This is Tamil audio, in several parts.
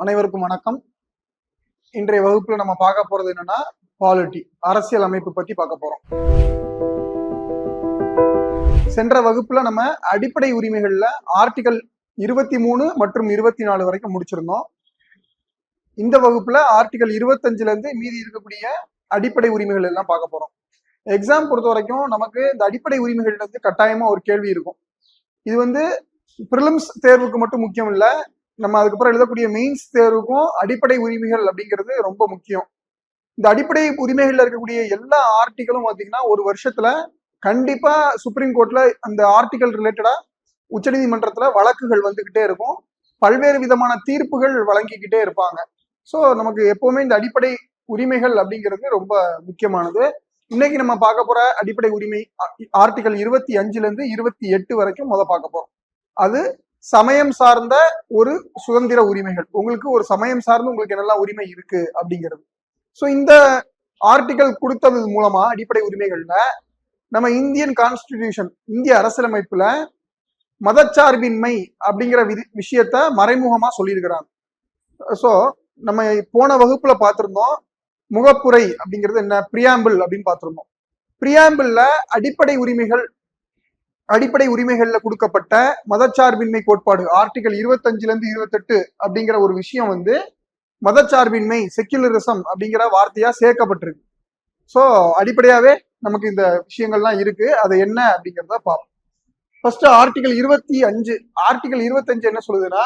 அனைவருக்கும் வணக்கம். இன்றைய வகுப்புல நம்ம பார்க்க போறது என்னன்னா பாலிட்டி, அரசியல் அமைப்பு பத்தி பார்க்க போறோம். சென்ற வகுப்புல நம்ம அடிப்படை உரிமைகள்ல ஆர்டிகல் 23 மற்றும் 24 வரைக்கும் முடிச்சிருந்தோம். இந்த வகுப்புல ஆர்டிகல் 25ல இருந்து மீதி இருக்கக்கூடிய அடிப்படை உரிமைகள் எல்லாம் பார்க்க போறோம். எக்ஸாம் பொறுத்த வரைக்கும் நமக்கு இந்த அடிப்படை உரிமைகள்ல இருந்து கட்டாயமா ஒரு கேள்வி இருக்கும். இது வந்து பிரிலிம்ஸ் தேர்வுக்கு மட்டும் முக்கியம் இல்ல, நம்ம அதுக்கப்புறம் எழுதக்கூடிய மெயின்ஸ் தேர்வுக்கும் அடிப்படை உரிமைகள் அப்படிங்கிறது ரொம்ப முக்கியம். இந்த அடிப்படை உரிமைகள்ல இருக்கக்கூடிய எல்லா ஆர்டிகளும் பாத்தீங்கன்னா ஒரு வருஷத்துல கண்டிப்பா சுப்ரீம் கோர்ட்ல அந்த ஆர்டிகல் ரிலேட்டடா உச்சநீதிமன்றத்துல வழக்குகள் வந்துகிட்டே இருக்கும், பல்வேறு விதமான தீர்ப்புகள் வழங்கிக்கிட்டே இருப்பாங்க. ஸோ நமக்கு எப்பவுமே இந்த அடிப்படை உரிமைகள் அப்படிங்கிறது ரொம்ப முக்கியமானது. இன்னைக்கு நம்ம பார்க்க போற அடிப்படை உரிமை ஆர்டிகல் 25ல இருந்து 28 வரைக்கும் பார்க்க போறோம். அது சமயம் சார்ந்த ஒரு சுதந்திர உரிமைகள். உங்களுக்கு ஒரு சமயம் சார்ந்து உங்களுக்கு என்னெல்லாம் உரிமை இருக்கு அப்படிங்கிறது. ஸோ இந்த ஆர்டிகல் கொடுத்தது மூலமா அடிப்படை உரிமைகள்ல நம்ம இந்தியன் கான்ஸ்டிடியூஷன், இந்திய அரசியலமைப்புல மதச்சார்பின்மை அப்படிங்கிற விஷயத்த மறைமுகமா சொல்லியிருக்கிறாங்க. ஸோ நம்ம போன வகுப்புல பார்த்திருந்தோம், முகப்புரை அப்படிங்கிறது என்ன, பிரியாம்பிள் அப்படின்னு பார்த்திருந்தோம். பிரியாம்பிள்ல அடிப்படை உரிமைகள்ல கொடுக்கப்பட்ட மதச்சார்பின்மை கோட்பாடு ஆர்டிகல் 25ல இருந்து 28 அப்படிங்கிற ஒரு விஷயம் வந்து மதச்சார்பின்மை, செக்யுலரிசம் அப்படிங்கிற வார்த்தையா சேர்க்கப்பட்டிருக்கு. ஸோ அடிப்படையாவே நமக்கு இந்த விஷயங்கள்லாம் இருக்கு. அது என்ன அப்படிங்கிறத பார்ப்போம். First article 25. ஆர்டிகல் 25 என்ன சொல்லுதுன்னா,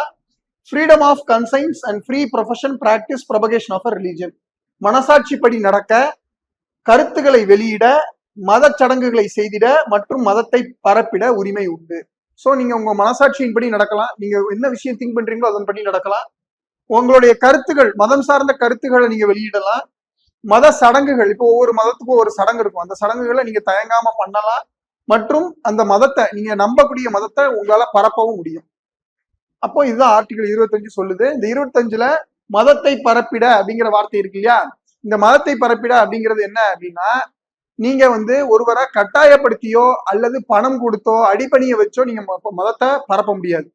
freedom of conscience and free profession practice propagation of a religion. மனசாட்சிப்படி நடக்க, கருத்துக்களை வெளியிட, மத சடங்குகளை செய்திட மற்றும் மதத்தை பரப்பிட உரிமை உண்டு. ஸோ நீங்க உங்க மனசாட்சியின்படி நடக்கலாம், நீங்க என்ன விஷயம் திங்க் பண்றீங்களோ அதன்படி நடக்கலாம். உங்களுடைய கருத்துகள், மதம் சார்ந்த கருத்துக்களை நீங்க வெளியிடலாம். மத சடங்குகள், இப்போ ஒவ்வொரு மதத்துக்கும் ஒரு சடங்கு இருக்கும், அந்த சடங்குகளை நீங்க தயங்காம பண்ணலாம். மற்றும் அந்த மதத்தை, நீங்க நம்பக்கூடிய மதத்தை உங்களால பரப்பவும் முடியும். அப்போ இதுதான் ஆர்டிகல் 25 சொல்லுது. இந்த 25ல மதத்தை பரப்பிட அப்படிங்கிற வார்த்தை இருக்கு இல்லையா, இந்த மதத்தை பரப்பிட அப்படிங்கிறது என்ன அப்படின்னா, நீங்க வந்து ஒருவரை கட்டாயப்படுத்தியோ அல்லது பணம் கொடுத்தோ அடிப்பணிய வச்சோ நீங்க மதத்தை பரப்ப முடியாது.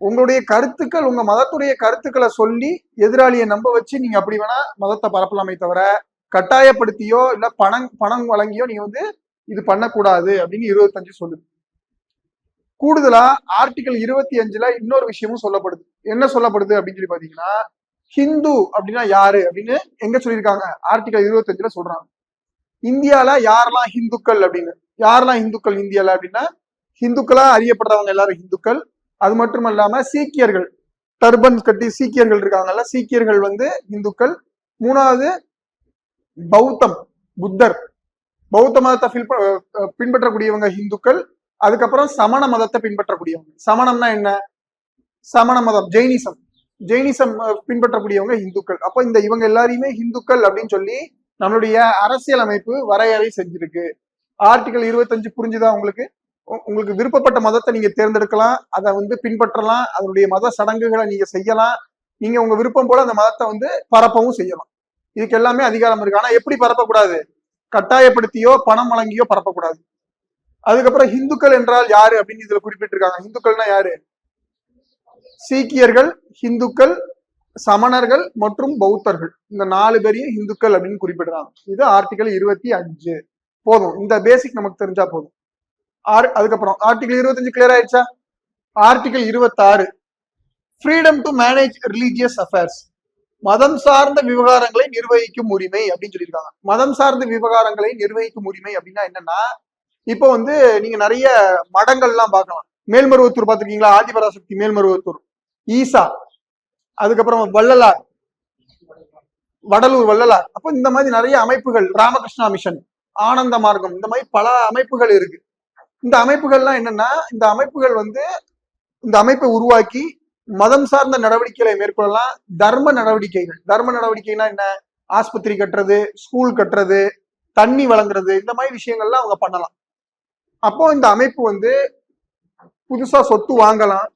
உங்களுடைய கருத்துக்கள், உங்க மதத்துடைய கருத்துக்களை சொல்லி எதிராளியை நம்ப வச்சு நீங்க அப்படி வேணா மதத்தை பரப்பலாமே தவிர கட்டாயப்படுத்தியோ இல்ல பணம் வழங்கியோ நீங்க வந்து இது பண்ணக்கூடாது அப்படின்னு 25 சொல்லுது. கூடுதலா ஆர்டிகல் 25ல இன்னொரு விஷயமும் சொல்லப்படுது. என்ன சொல்லப்படுது அப்படின்னு சொல்லி பாத்தீங்கன்னா, ஹிந்து அப்படின்னா யாரு அப்படின்னு எங்க சொல்லியிருக்காங்க, ஆர்டிகல் 25ல சொல்றாங்க. இந்தியால யாரெல்லாம் ஹிந்துக்கள் அப்படின்னு, யாரெல்லாம் ஹிந்துக்கள் இந்தியால அப்படின்னா, ஹிந்துக்களா அறியப்படுறவங்க எல்லாரும் ஹிந்துக்கள். அது மட்டும் இல்லாம சீக்கியர்கள், டர்பன் கட்டி சீக்கியர்கள் இருக்காங்கல்ல, சீக்கியர்கள் வந்து ஹிந்துக்கள். மூணாவது பௌத்தம், புத்தர், பௌத்த மதத்தை பின்பற்றக்கூடியவங்க ஹிந்துக்கள். அதுக்கப்புறம் சமண மதத்தை பின்பற்றக்கூடியவங்க, சமணம்னா என்ன, சமண மதம் ஜெயினிசம் பின்பற்றக்கூடியவங்க இந்துக்கள். அப்போ இவங்க எல்லாரையுமே இந்துக்கள் அப்படின்னு சொல்லி நம்மளுடைய அரசியல் அமைப்பு வரையறை செஞ்சிருக்கு. ஆர்டிகல் 25 புரிஞ்சுதா உங்களுக்கு? உங்களுக்கு விருப்பப்பட்ட மதத்தை நீங்க தேர்ந்தெடுக்கலாம், அதை வந்து பின்பற்றலாம், அதனுடைய மத சடங்குகளை நீங்க செய்யலாம், நீங்க உங்க விருப்பம் போல அந்த மதத்தை வந்து பரப்பவும் செய்யலாம். இதுக்கு எல்லாமே அதிகாரம் இருக்கு. ஆனா எப்படி பரப்பக்கூடாது, கட்டாயப்படுத்தியோ பணம் வழங்கியோ பரப்பக்கூடாது. அதுக்கப்புறம் ஹிந்துக்கள் என்றால் யாரு அப்படின்னு இதுல குறிப்பிட்டிருக்காங்க. ஹிந்துக்கள்னா யாரு, சீக்கியர்கள், ஹிந்துக்கள், சமணர்கள் மற்றும் பௌத்தர்கள், இந்த 4 பேரையும் ஹிந்துக்கள் அப்படின்னு குறிப்பிடுறாங்க. இது ஆர்டிகல் 25. போதும், இந்த பேசிக் நமக்கு தெரிஞ்சா போதும். அதுக்கப்புறம் ஆர்டிகல் 25 கிளியர் ஆயிடுச்சா? Article 26, freedom to manage religious affairs, மதம் சார்ந்த விவகாரங்களை நிர்வகிக்கும் உரிமை அப்படின்னு சொல்லியிருக்காங்க. மதம் சார்ந்த விவகாரங்களை நிர்வகிக்கும் உரிமை அப்படின்னா என்னன்னா, இப்போ வந்து நீங்க நிறைய மடங்கள்லாம் பார்க்கலாம். மேல்மருவத்தூர் பார்த்திருக்கீங்களா, ஆதிபராசக்தி மேல்மருவத்தூர், ஈசா, அதுக்கப்புறம் வள்ளலார், வடலூர் வள்ளலார். அப்போ இந்த மாதிரி நிறைய அமைப்புகள், ராமகிருஷ்ணா மிஷன், ஆனந்த மார்க்கம், இந்த மாதிரி பல அமைப்புகள் இருக்கு. இந்த அமைப்புகள்லாம் என்னன்னா, இந்த அமைப்புகள் வந்து இந்த அமைப்பை உருவாக்கி மதம் சார்ந்த நடவடிக்கைகளை மேற்கொள்ளலாம். தர்ம நடவடிக்கைனா என்ன, ஆஸ்பத்திரி கட்டுறது, ஸ்கூல் கட்டுறது, தண்ணி வழங்குறது, இந்த மாதிரி விஷயங்கள்லாம் அவங்க பண்ணலாம். அப்போ இந்த அமைப்பு வந்து புதுசா சொத்து வாங்கலாம்,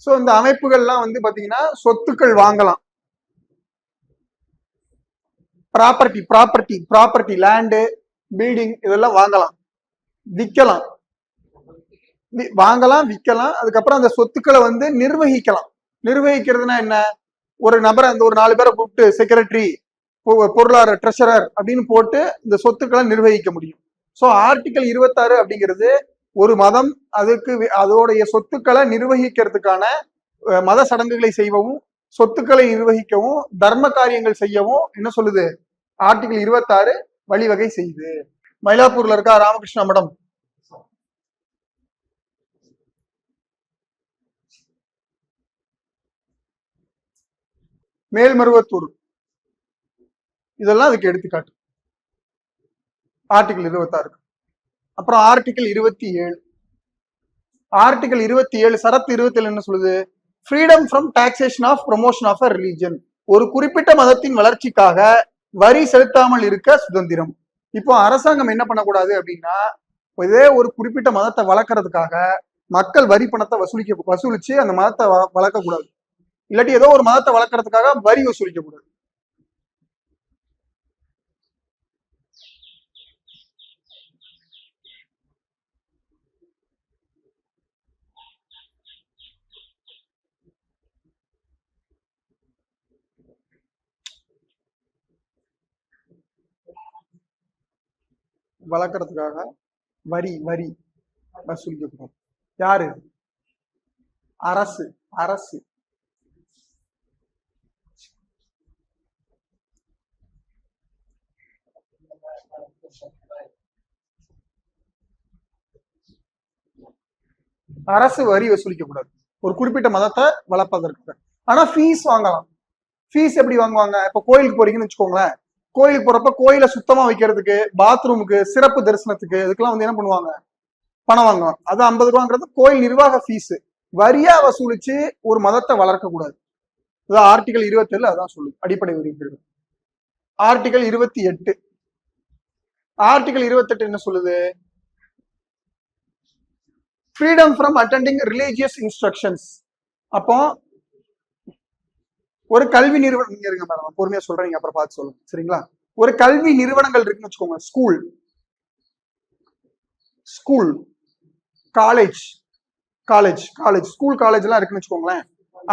ஸோ இந்த அமைப்புகள்லாம் வந்து பாத்தீங்கன்னா சொத்துக்கள் வாங்கலாம். Property property property land, building இதெல்லாம் வாங்கலாம், விற்கலாம். வாங்கலாம், விற்கலாம். அதுக்கப்புறம் அந்த சொத்துக்களை வந்து நிர்வகிக்கலாம். நிர்வகிக்கிறதுனா என்ன? ஒரு நபரை, அந்த ஒரு 4 பேரை கூப்பிட்டு செக்ரட்டரி, பொருளாதார ட்ரெஷரர் அப்படின்னு போட்டு இந்த சொத்துக்களை நிர்வகிக்க முடியும். ஸோ ஆர்டிகல் 26 அப்படிங்கிறது ஒரு மதம் அதுக்கு அதோடைய சொத்துக்களை நிர்வகிக்கிறதுக்கான மத சடங்குகளை செய்யவும், சொத்துக்களை நிர்வகிக்கவும், தர்ம காரியங்கள் செய்யவும் என்ன சொல்லுது? ஆர்டிகல் 26 வழிவகை செய்யுது. மயிலாப்பூர்ல இருக்கா ராமகிருஷ்ணா மடம்? மேல்மருவத்தூர், இதெல்லாம் அதுக்கு எடுத்துக்காட்டு. ஆர்டிகல் 26. அப்புறம் ஆர்டிகல் 27. ஆர்டிகல் 27 சரத்து 27 என்ன சொல்லுது? Freedom from taxation of promotion of a religion. ஒரு குறிப்பிட்ட மதத்தின் வளர்ச்சிக்காக வரி செலுத்தாமல் இருக்க சுதந்திரம். இப்போ அரசாங்கம் என்ன பண்ணக்கூடாது அப்படின்னா, இதே ஒரு குறிப்பிட்ட மதத்தை வளர்க்கறதுக்காக மக்கள் வரி பணத்தை வசூலிச்சு அந்த மதத்தை வளர்க்க கூடாது. இல்லாட்டி ஏதோ ஒரு மதத்தை வளர்க்கறதுக்காக வரி வசூலிக்க கூடாது. வளர்க்கறதுக்காக வரி வரி வசூலிக்க கூடாது. யாரு? அரசு. அரசு அரசு வரி வசூலிக்க கூடாது ஒரு குறிப்பிட்ட மதத்தை வளர்ப்பதற்கு. ஆனா ஃபீஸ் வாங்கலாம். ஃபீஸ் எப்படி வாங்குவாங்க? இப்ப கோயிலுக்கு போறீங்கன்னு வச்சுக்கோங்களேன். கோயிலுக்கு போறப்ப கோயிலை சுத்தமா வைக்கிறதுக்கு, பாத்ரூமுக்கு, சிறப்பு தரிசனத்துக்கு இதுக்கெல்லாம் வந்து என்ன பண்ணுவாங்க? பணம் வாங்குவாங்க. அது 50 ரூபாங்கிறது கோயில் நிர்வாக ஃபீஸ். வரியா வசூலிச்சு ஒரு மதத்தை வளர்க்க கூடாது. அதான் ஆர்டிகல் 27 அதான் சொல்லுது, அடிப்படை உரிமைகள். ஆர்டிகல் 28. ஆர்டிகல் 28 என்ன சொல்லுது? Freedom from attending religious instructions. அப்போ ஒரு கல்வி நிறுவனம், இருங்க மேடம் பொறுமையா சொல்றேன், அப்புறம் பார்த்து சொல்லுங்க சரிங்களா? ஒரு கல்வி நிறுவனங்கள் இருக்குன்னு வச்சுக்கோங்க. School, school, college, college, college, school, college எல்லாம் இருக்குன்னு வச்சுக்கோங்களேன்.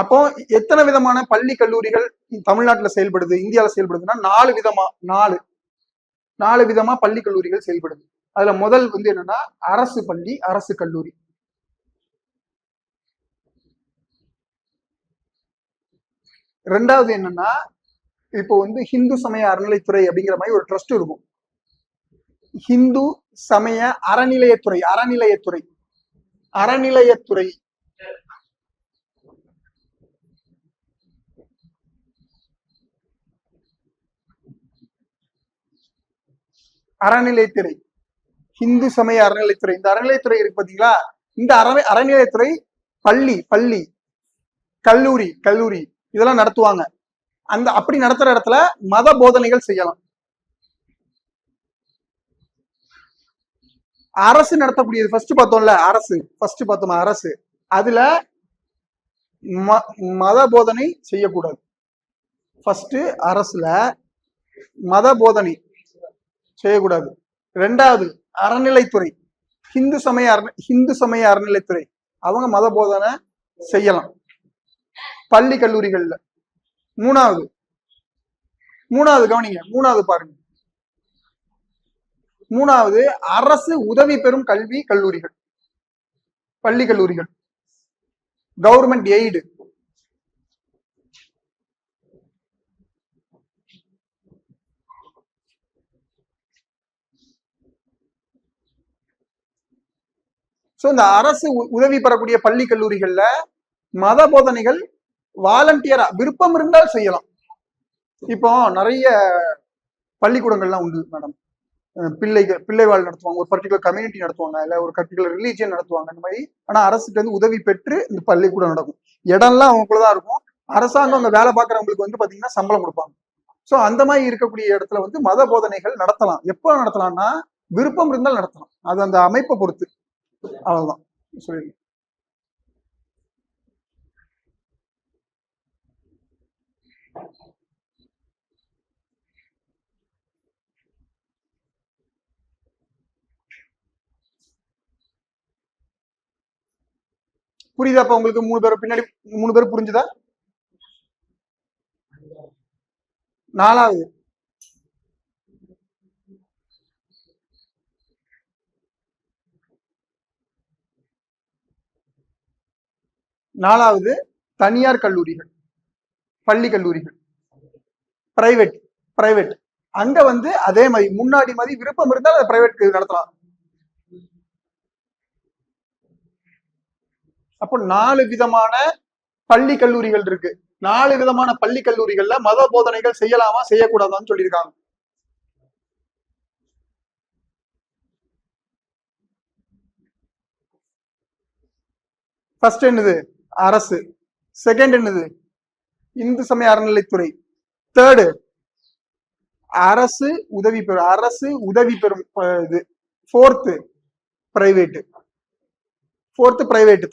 அப்போ எத்தனை விதமான பள்ளி கல்லூரிகள் தமிழ்நாட்டுல செயல்படுது, இந்தியாவில செயல்படுதுன்னா 4 விதமா, 4 விதமா பள்ளி கல்லூரிகள் செயல்படுது. அதுல முதல் வந்து என்னன்னா அரசு பள்ளி, அரசு கல்லூரி. ரெண்டாவது என்னன்னா, இப்போ வந்து ஹிந்து சமய அறநிலைத்துறை அப்படிங்கிற மாதிரி ஒரு ட்ரஸ்ட் இருக்கும். ஹிந்து சமய அறநிலையத்துறை, அறநிலையத்துறை, அறநிலையத்துறை. அறநிலைத்துறை, ஹிந்து சமய அறநிலைத்துறை. இந்த அறநிலைத்துறை இருக்கு பாத்தீங்களா? இந்த அறநிலையத்துறை பள்ளி, பள்ளி, கல்லூரி, கல்லூரி இதெல்லாம் நடத்துவாங்க. அந்த அப்படி நடத்துற இடத்துல மத போதனைகள் செய்யலாம். அரசு நடத்தக்கூடியது ஃபர்ஸ்ட் பார்த்தோம்ல, அரசு ஃபர்ஸ்ட் பார்த்தோமா, அரசு. அதுல மத போதனை செய்யக்கூடாது. ஃபர்ஸ்ட் அரசுல மத போதனை செய்யக்கூடாது. ரெண்டாவது அறநிலைத்துறை, ஹிந்து சமய அறநிலைத்துறை, அவங்க மத போதனை செய்யலாம் பள்ளி கல்லூரிகள்ல. மூணாவது, மூணாவது கவனிங்க, மூணாவது பாருங்க. மூணாவது அரசு உதவி பெறும் கல்வி கல்லூரிகள், பள்ளி கல்லூரிகள், கவர்மெண்ட் எய்டு. ஸோ இந்த அரசு உதவி பெறக்கூடிய பள்ளி கல்லூரிகள்ல மத போதனைகள் வாலண்டியரா விருப்பம் இருந்தால் செய்யலாம். இப்போ நிறைய பள்ளிக்கூடங்கள்லாம் உண்டு மேடம். பிள்ளைவாழ் நடத்துவாங்க, ஒரு பர்டிகுலர் கம்யூனிட்டி நடத்துவாங்க, இல்ல ஒரு பர்டிகுலர் ரிலீஜியன் நடத்துவாங்க அந்த மாதிரி. ஆனா அரசுக்கு வந்து உதவி பெற்று இந்த பள்ளிக்கூடம் நடக்கும். இடம்லாம் அவங்களுக்குள்ளதான் இருக்கும். அரசாங்கம் அங்க வேலை பார்க்கறவங்களுக்கு வந்து பாத்தீங்கன்னா சம்பளம் கொடுப்பாங்க. சோ அந்த மாதிரி இருக்கக்கூடிய இடத்துல வந்து மத போதனைகள் நடத்தலாம். எப்போ நடத்தலாம்னா விருப்பம் இருந்தால் நடத்தலாம். அது அந்த அமைப்பை பொறுத்து. அவ்வளவுதான் சொல்லி. புரியுதாப்பா உங்களுக்கு? 3 பேர் பின்னாடி 3 பேர் புரிஞ்சுதா? 4வது தனியார் கல்லூரிகள், பள்ளி கல்லூரிகள், பிரைவேட் பிரைவேட். அங்க வந்து அதே மாதிரி முன்னாடி மாதிரி விருப்பம் இருந்தால் அதை பிரைவேட் நடத்தலாம். அப்போ 4 விதமான பள்ளி கல்லூரிகள் இருக்கு. 4 விதமான பள்ளி கல்லூரிகள்ல மத போதனைகள் செய்யலாமா செய்யக்கூடாதான்னு சொல்லியிருக்காங்க. ஃபர்ஸ்ட் என்னது? அரசு. செகண்ட் என்னது? இந்து சமய அறநிலைத்துறை. தேர்டு அரசு உதவி பெறும் இது. ஃபோர்த்து பிரைவேட்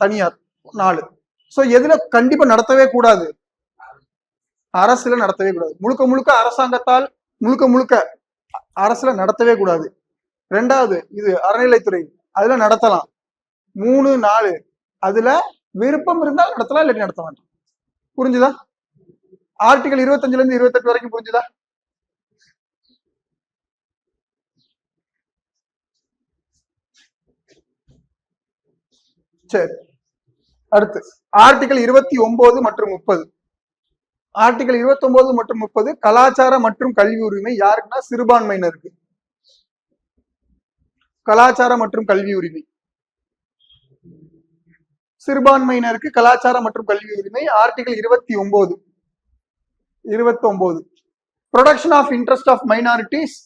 தனியார். 4. சோ எதுல கண்டிப்பா நடத்தவே கூடாது? அரசுல நடத்தவே கூடாது. முழுக்க அரசாங்கத்தால் முழுக்க அரசுல நடத்தவே கூடாது. 2வது இது அறநிலைத்துறை, அதுல நடத்தலாம். 3, 4 அதுல விருப்பம் இருந்தால் நடத்தலாம், இல்லாட்டி நடத்த வேண்டாம். புரிஞ்சுதா? ஆர்டிகல் 25ல இருந்து 28 வரைக்கும் புரிஞ்சுதா? சரி, அடுத்து ஆர்டிகல் 29 மற்றும் 30. ஆர்டிகல் 29 மற்றும் 30 கலாச்சார மற்றும் கல்வி உரிமை யாருக்குன்னா சிறுபான்மையினருக்கு. கலாச்சார மற்றும் கல்வி உரிமை சிறுபான்மையினருக்கு கலாச்சார மற்றும் கல்வி உரிமை. Article 29 protection of interest of minorities,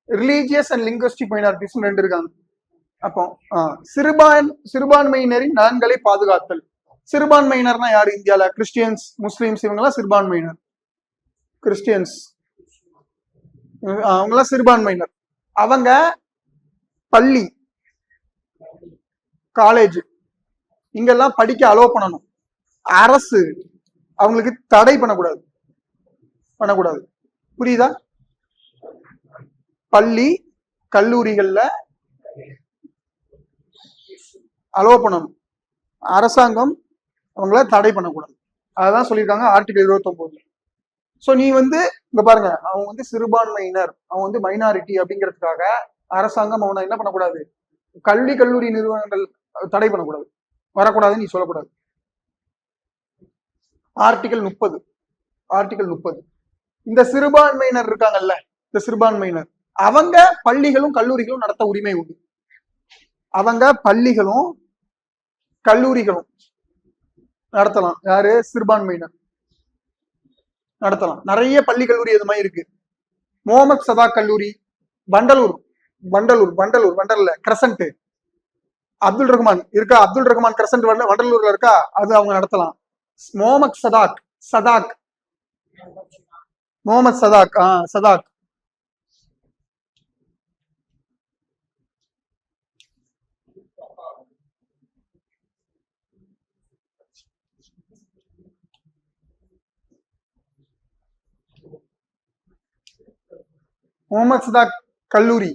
religious and linguistic minorities 2 இருக்காங்க. அப்போ சிறுபான்மையினரின் நலன்களை பாதுகாத்தல். சிறுபான்மையினர்னா யாரு இந்தியால? கிறிஸ்டியன்ஸ், முஸ்லிம்ஸ், இவங்கெல்லாம் சிறுபான்மையினர். கிறிஸ்டியன்ஸ் அவங்கெல்லாம் சிறுபான்மையினர். அவங்க பள்ளி, காலேஜ் இங்கெல்லாம் படிக்க அலோவ் பண்ணணும். அரசு அவங்களுக்கு தடை பண்ணக்கூடாது. புரியுதா? பள்ளி கல்லூரிகள்ல அலோவ் பண்ணணும். அரசாங்கம் அவங்கள தடை பண்ணக்கூடாது. அதான் சொல்லியிருக்காங்க ஆர்டிகல் 29. சோ நீ வந்து இங்க பாருங்க, அவங்க வந்து சிறுபான்மையினர், அவன் வந்து மைனாரிட்டி அப்படிங்கிறதுக்காக அரசாங்கம் அவனை என்ன பண்ணக்கூடாது? கல்லூரி நிறுவனங்கள் தடை பண்ணக்கூடாது, வரக்கூடாதுன்னு நீ சொல்லக்கூடாது. ஆர்டிகல் 30 இந்த சிறுபான்மையினர் இருக்காங்கல்ல, இந்த சிறுபான்மையினர் அவங்க பள்ளிகளும் கல்லூரிகளும் நடத்த உரிமை உண்டு. அவங்க பள்ளிகளும் கல்லூரிகளும் நடத்தலாம். யாரு? சிறுபான்மையினர் நடத்தலாம். நிறைய பள்ளி கல்லூரி இது மாதிரி இருக்கு. முகமது சதா கல்லூரி, வண்டலூர்ல கிரசன்ட், அப்துல் ரஹ்மான் இருக்கா? அப்துல் ரஹ்மான் கிரசன்ட் வண்டலூர்ல இருக்கா? அது அவங்க நடத்தலாம். முகமது சதாக் முகமது சதாக் கல்லூரி.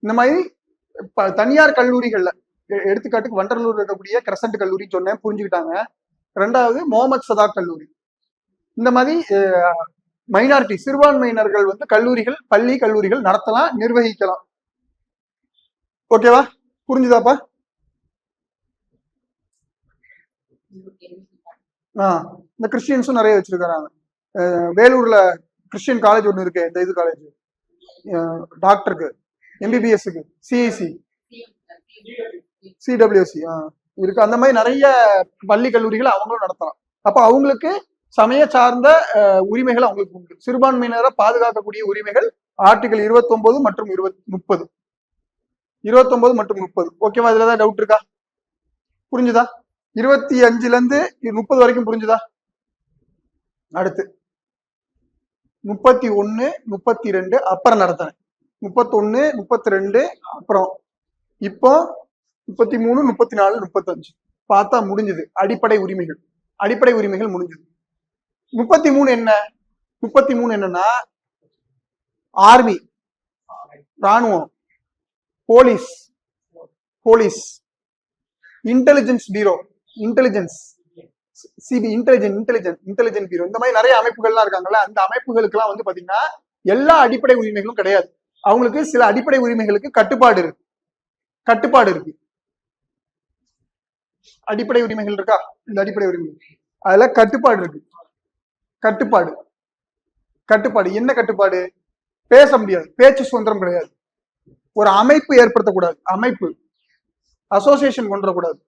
இந்த மாதிரி தனியார் கல்லூரிகள்ல, எடுத்துக்காட்டுக்கு வண்டலூர் இருக்கக்கூடிய கிரசன்ட் கல்லூரி சொன்னேன், புரிஞ்சுக்கிட்டாங்க. 2வது முகமது சதாக் கல்லூரி. இந்த மாதிரி மைனாரிட்டி சிறுபான்மையினர்கள் வந்து பள்ளி கல்லூரிகள் நடத்தலாம், நிர்வகிக்கலாம். ஓகேவா? புரிஞ்சுதாப்பா? இந்த கிறிஸ்டியன்ஸும் நிறைய வச்சிருக்காங்க. வேலூர்ல கிறிஸ்டியன் காலேஜ் ஒண்ணு இருக்கு. இந்த இது காலேஜ் டாக்டருக்கு, எம்பிபிஎஸ்க்கு, சிஐசி, சிடபிள்யூசி இருக்கு. அந்த மாதிரி நிறைய பள்ளி கல்லூரிகள் அவங்களும் நடத்தலாம். அப்ப அவங்களுக்கு சமய சார்ந்த உரிமைகள் அவங்களுக்கு உண்டு. சிறுபான்மையினரை பாதுகாக்கக்கூடிய உரிமைகள் ஆர்டிகல் 29 மற்றும் 30. 29 மற்றும் 30. ஓகேவா? இதுலதான் டவுட் இருக்கா? புரிஞ்சுதா? 25ல இருந்து 30 வரைக்கும் புரிஞ்சுதா? அடுத்து 31, 32 அப்புறம் நடத்தினேன். 31, 32 அப்புறம் இப்போ 33, 34, 35 பார்த்தா முடிஞ்சது. அடிப்படை உரிமைகள் முடிஞ்சது. 33 என்ன? 33 என்னன்னா ஆர்மி, ராணுவம், police, intelligence bureau, intelligence, CB intelligent bureau, இந்த மாதிரி நிறைய அமைப்புகள்லாம் இருக்காங்கல்ல, அந்த அமைப்புகளுக்கெல்லாம் வந்து பாத்தீங்கன்னா எல்லா அடிப்படை உரிமைகளும் கிடையாது. அவங்களுக்கு சில அடிப்படை உரிமைகளுக்கு கட்டுப்பாடு இருக்கு. அடிப்படை உரிமைகள் இருக்கா? இந்த அடிப்படை உரிமை அதுல கட்டுப்பாடு இருக்கு. கட்டுப்பாடு என்ன கட்டுப்பாடு? பேச முடியாது, பேச்சு சுதந்திரம் கிடையாது. ஒரு அமைப்பு ஏற்படுத்தக்கூடாது, அமைப்பு அசோசியேஷன் கொண்டு வரக்கூடாது.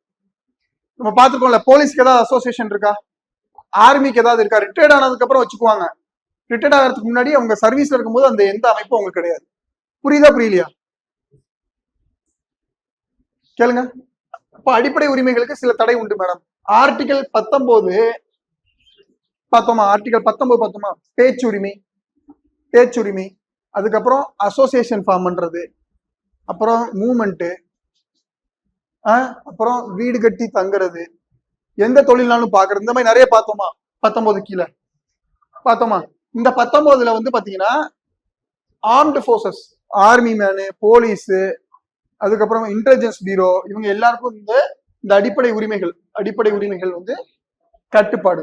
நம்ம பார்த்துக்கோம்ல, போலீஸ்க்கு ஏதாவது அசோசியேஷன் இருக்கா? ஆர்மிக்கு ஏதாவது இருக்கா? ரிட்டையர்ட் ஆனதுக்கு அப்புறம் வச்சுக்குவாங்க. ரிட்டையர்ட் ஆகிறதுக்கு முன்னாடி அவங்க சர்வீஸ்ல இருக்கும்போது அந்த எந்த அமைப்பும் அவங்களுக்கு கிடையாது. புரியுதா புரியலையா? கேளுங்க. அப்ப அடிப்படை உரிமைகளுக்கு சில தடை உண்டு மேடம். ஆர்டிகல் 19 பார்த்தோமா? ஆர்டிகல் 19 பார்த்தோமா? பேச்சுரிமை, அதுக்கப்புறம் அசோசியேஷன் ஃபார்ம் பண்றது, அப்புறம் மூவ்மெண்ட், அப்புறம் வீடு கட்டி தங்குறது, எந்த தொழில்னாலும் பாக்குறது, இந்த மாதிரி நிறைய பார்த்தோமா? 19 கீழே பார்த்தோமா? இந்த 19ல வந்து பாத்தீங்கன்னா armed forces, army menu, police, அதுக்கப்புறம் இன்டெலிஜென்ஸ் பியூரோ, இவங்க எல்லாருக்கும் இந்த அடிப்படை உரிமைகள் வந்து கட்டுப்பாடு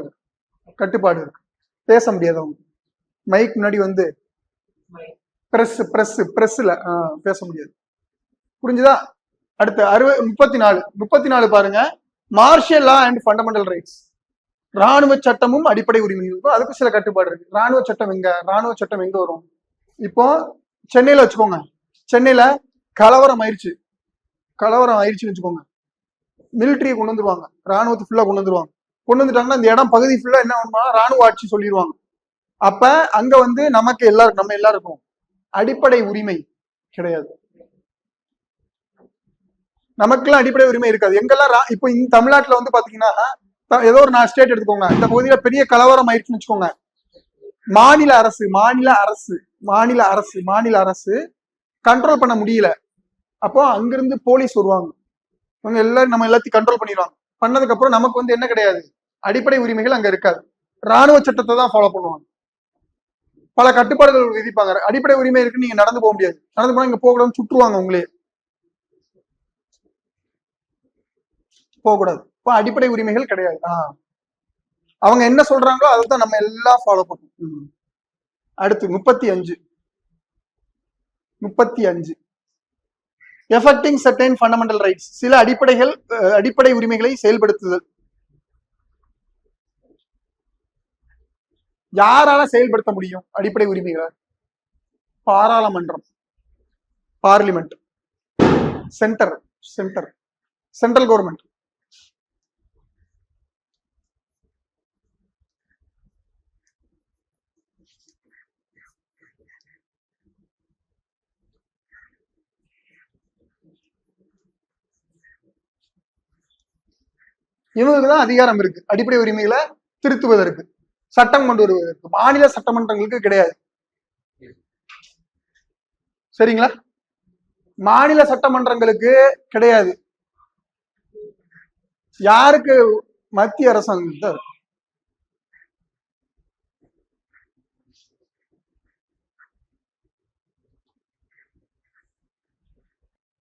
இருக்கு. பேச முடியாது. அவங்க மைக் முன்னாடி வந்து பிரஸ்ல பேச முடியாது. புரிஞ்சுதா? அடுத்து 34 பாருங்க. Martial law and fundamental rights, ராணுவ சட்டமும் அடிப்படை உரிமைகளுக்கும் அதுக்கு சில கட்டுப்பாடு இருக்கு. ராணுவ சட்டம் எங்க வரும்? இப்போ சென்னையில வச்சுக்கோங்க. சென்னையில கலவரம் ஆயிடுச்சுன்னு வச்சுக்கோங்க. மிலிட்டரியை கொண்டு வந்துருவாங்க, ராணுவத்தை ஃபுல்லா கொண்டு வந்துட்டாங்கன்னா இந்த இடம் பகுதி ஃபுல்லா என்ன பண்ணுவாங்க? ராணுவ ஆட்சி சொல்லிடுவாங்க. அப்ப அங்க வந்து நம்ம எல்லாருக்கும் அடிப்படை உரிமை கிடையாது. நமக்கெல்லாம் அடிப்படை உரிமை இருக்காது. எங்கெல்லாம் இப்போ இந்த தமிழ்நாட்டுல வந்து பாத்தீங்கன்னா, ஏதோ ஒரு ஸ்டேட் எடுத்துக்கோங்க, இந்த பகுதியில பெரிய கலவரம் ஆயிடுச்சுன்னு வச்சுக்கோங்க. மாநில அரசு கண்ட்ரோல் பண்ண முடியல. அப்போ அங்கிருந்து போலீஸ் வருவாங்க, இவங்க எல்லாரும் நம்ம எல்லாத்தையும் கண்ட்ரோல் பண்ணிடுவாங்க. பண்ணதுக்கு அப்புறம் நமக்கு வந்து என்ன கிடையாது? அடிப்படை உரிமைகள் அங்க இருக்காது. ராணுவ சட்டத்தை தான் ஃபாலோ பண்ணுவாங்க. பல கட்டுப்பாடுகள் விதிப்பாங்க. அடிப்படை உரிமை இருக்கு, நீங்க நடந்து போக முடியாது. நடந்து போனா இங்க போகக்கூடாதுன்னு சுட்டுருவாங்க. உங்களே போகக்கூடாது. இப்போ அடிப்படை உரிமைகள் கிடையாது. அவங்க என்ன சொல்றாங்களோ அதை தான் நம்ம எல்லாம் ஃபாலோ பண்ணணும். அடுத்து 35 எஃபெக்டிங் சர்டைன் ஃபண்டமெண்டல் ரைட்ஸ், சில அடிப்படை உரிமைகளை செயல்படுத்துதல். யாரால செயல்படுத்த முடியும் அடிப்படை உரிமைகளை? பாராளுமன்றம், பார்லிமெண்ட், சென்ட்ரல் கவர்மெண்ட். இவங்களுக்குதான் அதிகாரம் இருக்கு அடிப்படை உரிமைகளை திருத்துவதற்கு, சட்டம் கொண்டு வருவதற்கு. மாநில சட்டமன்றங்களுக்கு கிடையாது. சரிங்களா? மாநில சட்டமன்றங்களுக்கு கிடையாது. யாருக்கு? மத்திய அரசாங்கம்.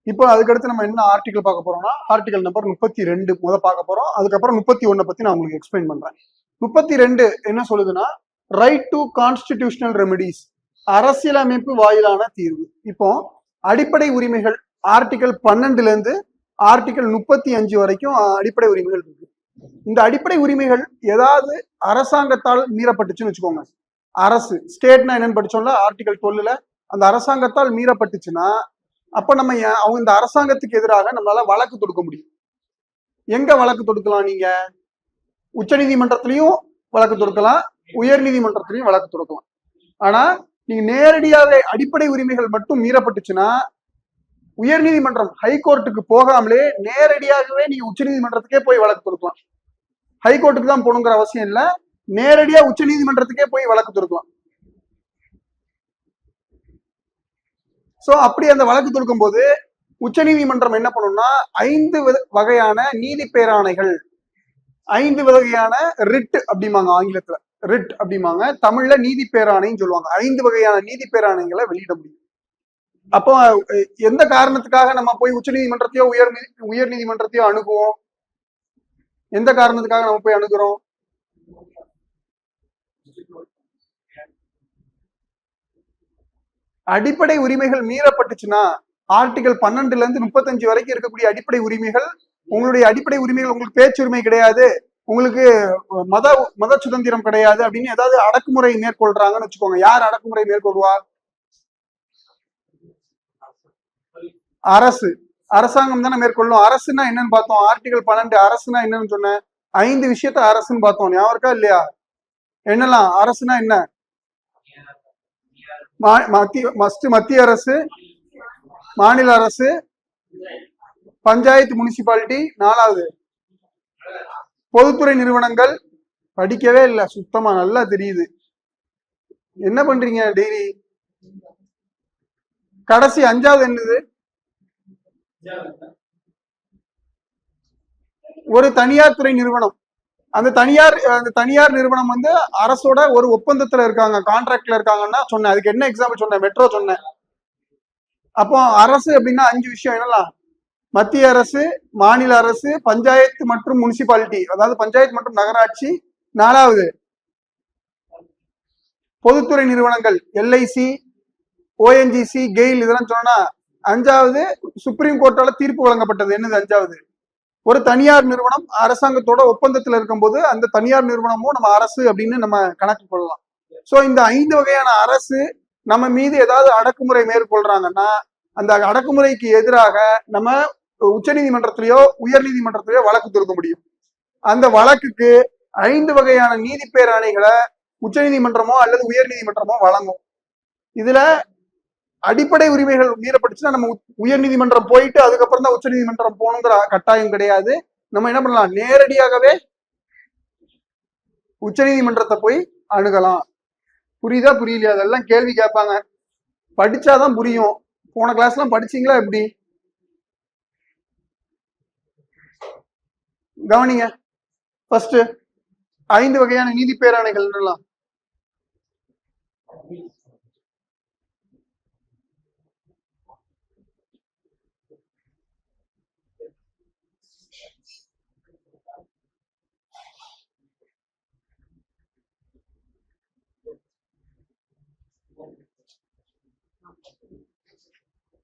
இப்போ அதுக்கடுத்து நம்ம என்ன ஆர்டிகல் பார்க்க போறோம்னா, ஆர்டிகல் நம்பர் 32 பார்க்க போறோம். அதுக்கப்புறம் 31 பத்தி நான் உங்களுக்கு எக்ஸ்பிளைன் பண்றேன். 32 என்ன சொல்லுதுன்னா, ரைட் டு கான்ஸ்டிடியூஷனல் ரெமிடிஸ், அரசியலமைப்பு வாயிலான தீர்வு. இப்போ அடிப்படை உரிமைகள் ஆர்டிகல் 12ல இருந்து ஆர்டிகல் 35 வரைக்கும் அடிப்படை உரிமைகள் இருக்கு. இந்த அடிப்படை உரிமைகள் ஏதாவது அரசாங்கத்தால் மீறப்பட்டுச்சுன்னு வச்சுக்கோங்க. அரசு, ஸ்டேட்னா என்னன்னு படிச்சோம்ல ஆர்டிகல் 12ல, அந்த அரசாங்கத்தால் மீறப்பட்டுச்சுன்னா அப்ப நம்ம அவங்க இந்த அரசாங்கத்துக்கு எதிராக நம்மளால வழக்கு தொடுக்க முடியும். எங்க வழக்கு தொடுக்கலாம்? நீங்க உச்ச நீதிமன்றத்திலையும் வழக்கு தொடுக்கலாம், உயர் நீதிமன்றத்திலையும் வழக்கு தொடுக்கலாம். ஆனா நீங்க நேரடியாவே அடிப்படை உரிமைகள் மட்டும் மீறப்பட்டுச்சுன்னா உயர் நீதிமன்றம் ஹைகோர்ட்டுக்கு போகாமலே நேரடியாகவே நீங்க உச்ச நீதிமன்றத்துக்கே போய் வழக்கு தொடுக்கலாம். ஹைகோர்ட்டுக்கு தான் போகணுங்கிற அவசியம் இல்லை, நேரடியா உச்ச நீதிமன்றத்துக்கே போய் வழக்கு தொடுக்கலாம். சோ அப்படி அந்த வழக்கு தொடுக்கும் போது உச்ச நீதிமன்றம் என்ன பண்ணும்னா 5 வகையான நீதி பேராணைகள், 5 வகையான ரிட் அப்படிம்பாங்க, ஆங்கிலத்துல ரிட் அப்படிம்பாங்க, தமிழ்ல நீதி பேராணைன்னு சொல்லுவாங்க. 5 வகையான நீதி பேராணைகளை வெளியிட முடியும். அப்போ எந்த காரணத்துக்காக நம்ம போய் உச்ச நீதிமன்றத்தையோ உயர் நீதிமன்றத்தையோ அணுகுவோம்? எந்த காரணத்துக்காக நம்ம போய் அணுகிறோம்? அடிப்படை உரிமைகள் மீறப்பட்டுச்சுன்னா ஆர்டிகல் 12ல இருந்து 35 வரைக்கும் இருக்கக்கூடிய அடிப்படை உரிமைகள், உங்களுடைய அடிப்படை உரிமைகள், உங்களுக்கு பேச்சுரிமை கிடையாது, உங்களுக்கு மத மத சுதந்திரம் கிடையாது அப்படின்னு ஏதாவது அடக்குமுறை மேற்கொள்றாங்கன்னு வச்சுக்கோங்க. யார் அடக்குமுறை மேற்கொள்வா? அரசு, அரசாங்கம் தானே மேற்கொள்ளும். அரசுனா என்னன்னு பார்த்தோம், ஆர்டிகல் 12 அரசுனா என்னன்னு சொன்னேன். 5 விஷயத்த அரசுன்னு பார்த்தோம், ஞாபகம் இருக்கா இல்லையா? என்னலாம் அரசுனா என்ன? மத்திய அரசு, மாநில அரசு, பஞ்சாயத்து, முனிசிபாலிட்டி. 4வது பொதுத்துறை நிறுவனங்கள். படிக்கவே இல்லை சுத்தமா, நல்லா தெரியுது. என்ன பண்றீங்க டெய்லி? கடைசி 5வது என்னது? ஒரு தனியார் துறை நிறுவனம். அந்த தனியார் நிறுவனம் வந்து அரசோட ஒரு ஒப்பந்தத்துல இருக்காங்க, கான்ட்ராக்ட்ல இருக்காங்கன்னா சொன்னேன். அதுக்கு என்ன எக்ஸாம்பிள் சொன்னேன்? மெட்ரோ சொன்னேன். அப்போ அரசு அப்படின்னா 5 விஷயம் என்னலாம்? மத்திய அரசு, மாநில அரசு, பஞ்சாயத்து மற்றும் முனிசிபாலிட்டி, அதாவது பஞ்சாயத்து மற்றும் நகராட்சி. 4வது பொதுத்துறை நிறுவனங்கள், எல்ஐசி, ஓஎன்ஜிசி, கெயில், இதெல்லாம் சொன்னா. 5வது சுப்ரீம் கோர்ட்டால தீர்ப்பு வழங்கப்பட்டது. என்னது 5வது? ஒரு தனியார் நிறுவனம் அரசாங்கத்தோட ஒப்பந்தத்துல இருக்கும்போது அந்த தனியார் நிறுவனமும் நம்ம அரசு அப்படின்னு நம்ம கணக்கு கொள்ளலாம். சோ இந்த 5 வகையான அரசு நம்ம மீது ஏதாவது அடக்குமுறை மேற்கொள்றாங்கன்னா அந்த அடக்குமுறைக்கு எதிராக நம்ம உச்ச நீதிமன்றத்திலேயோ உயர் நீதிமன்றத்திலேயோ வழக்கு தொடுக்க முடியும். அந்த வழக்குக்கு 5 வகையான நீதி பேராணைகளை உச்ச நீதிமன்றமோ அல்லது உயர் நீதிமன்றமோ வழங்கும். இதுல அடிப்படை உரிமைகள் மீறப்பட்டுச்சுன்னா நம்ம உயர் நீதிமன்றம் போயிட்டு அதுக்கப்புறம் தான் உச்ச நீதிமன்றம் போகணுங்கிற கட்டாயம் கிடையாது. நம்ம என்ன பண்ணலாம், நேரடியாகவே உச்ச நீதிமன்றத்தை போய் அணுகலாம். புரியுதா புரியலையா? அதெல்லாம் கேள்வி கேட்பாங்க, படிச்சாதான் புரியும். போன கிளாஸ் எல்லாம் படிச்சீங்களா? எப்படி கவனிங்க. ஃபர்ஸ்ட் 5 வகையான நீதி பேராணைகள்.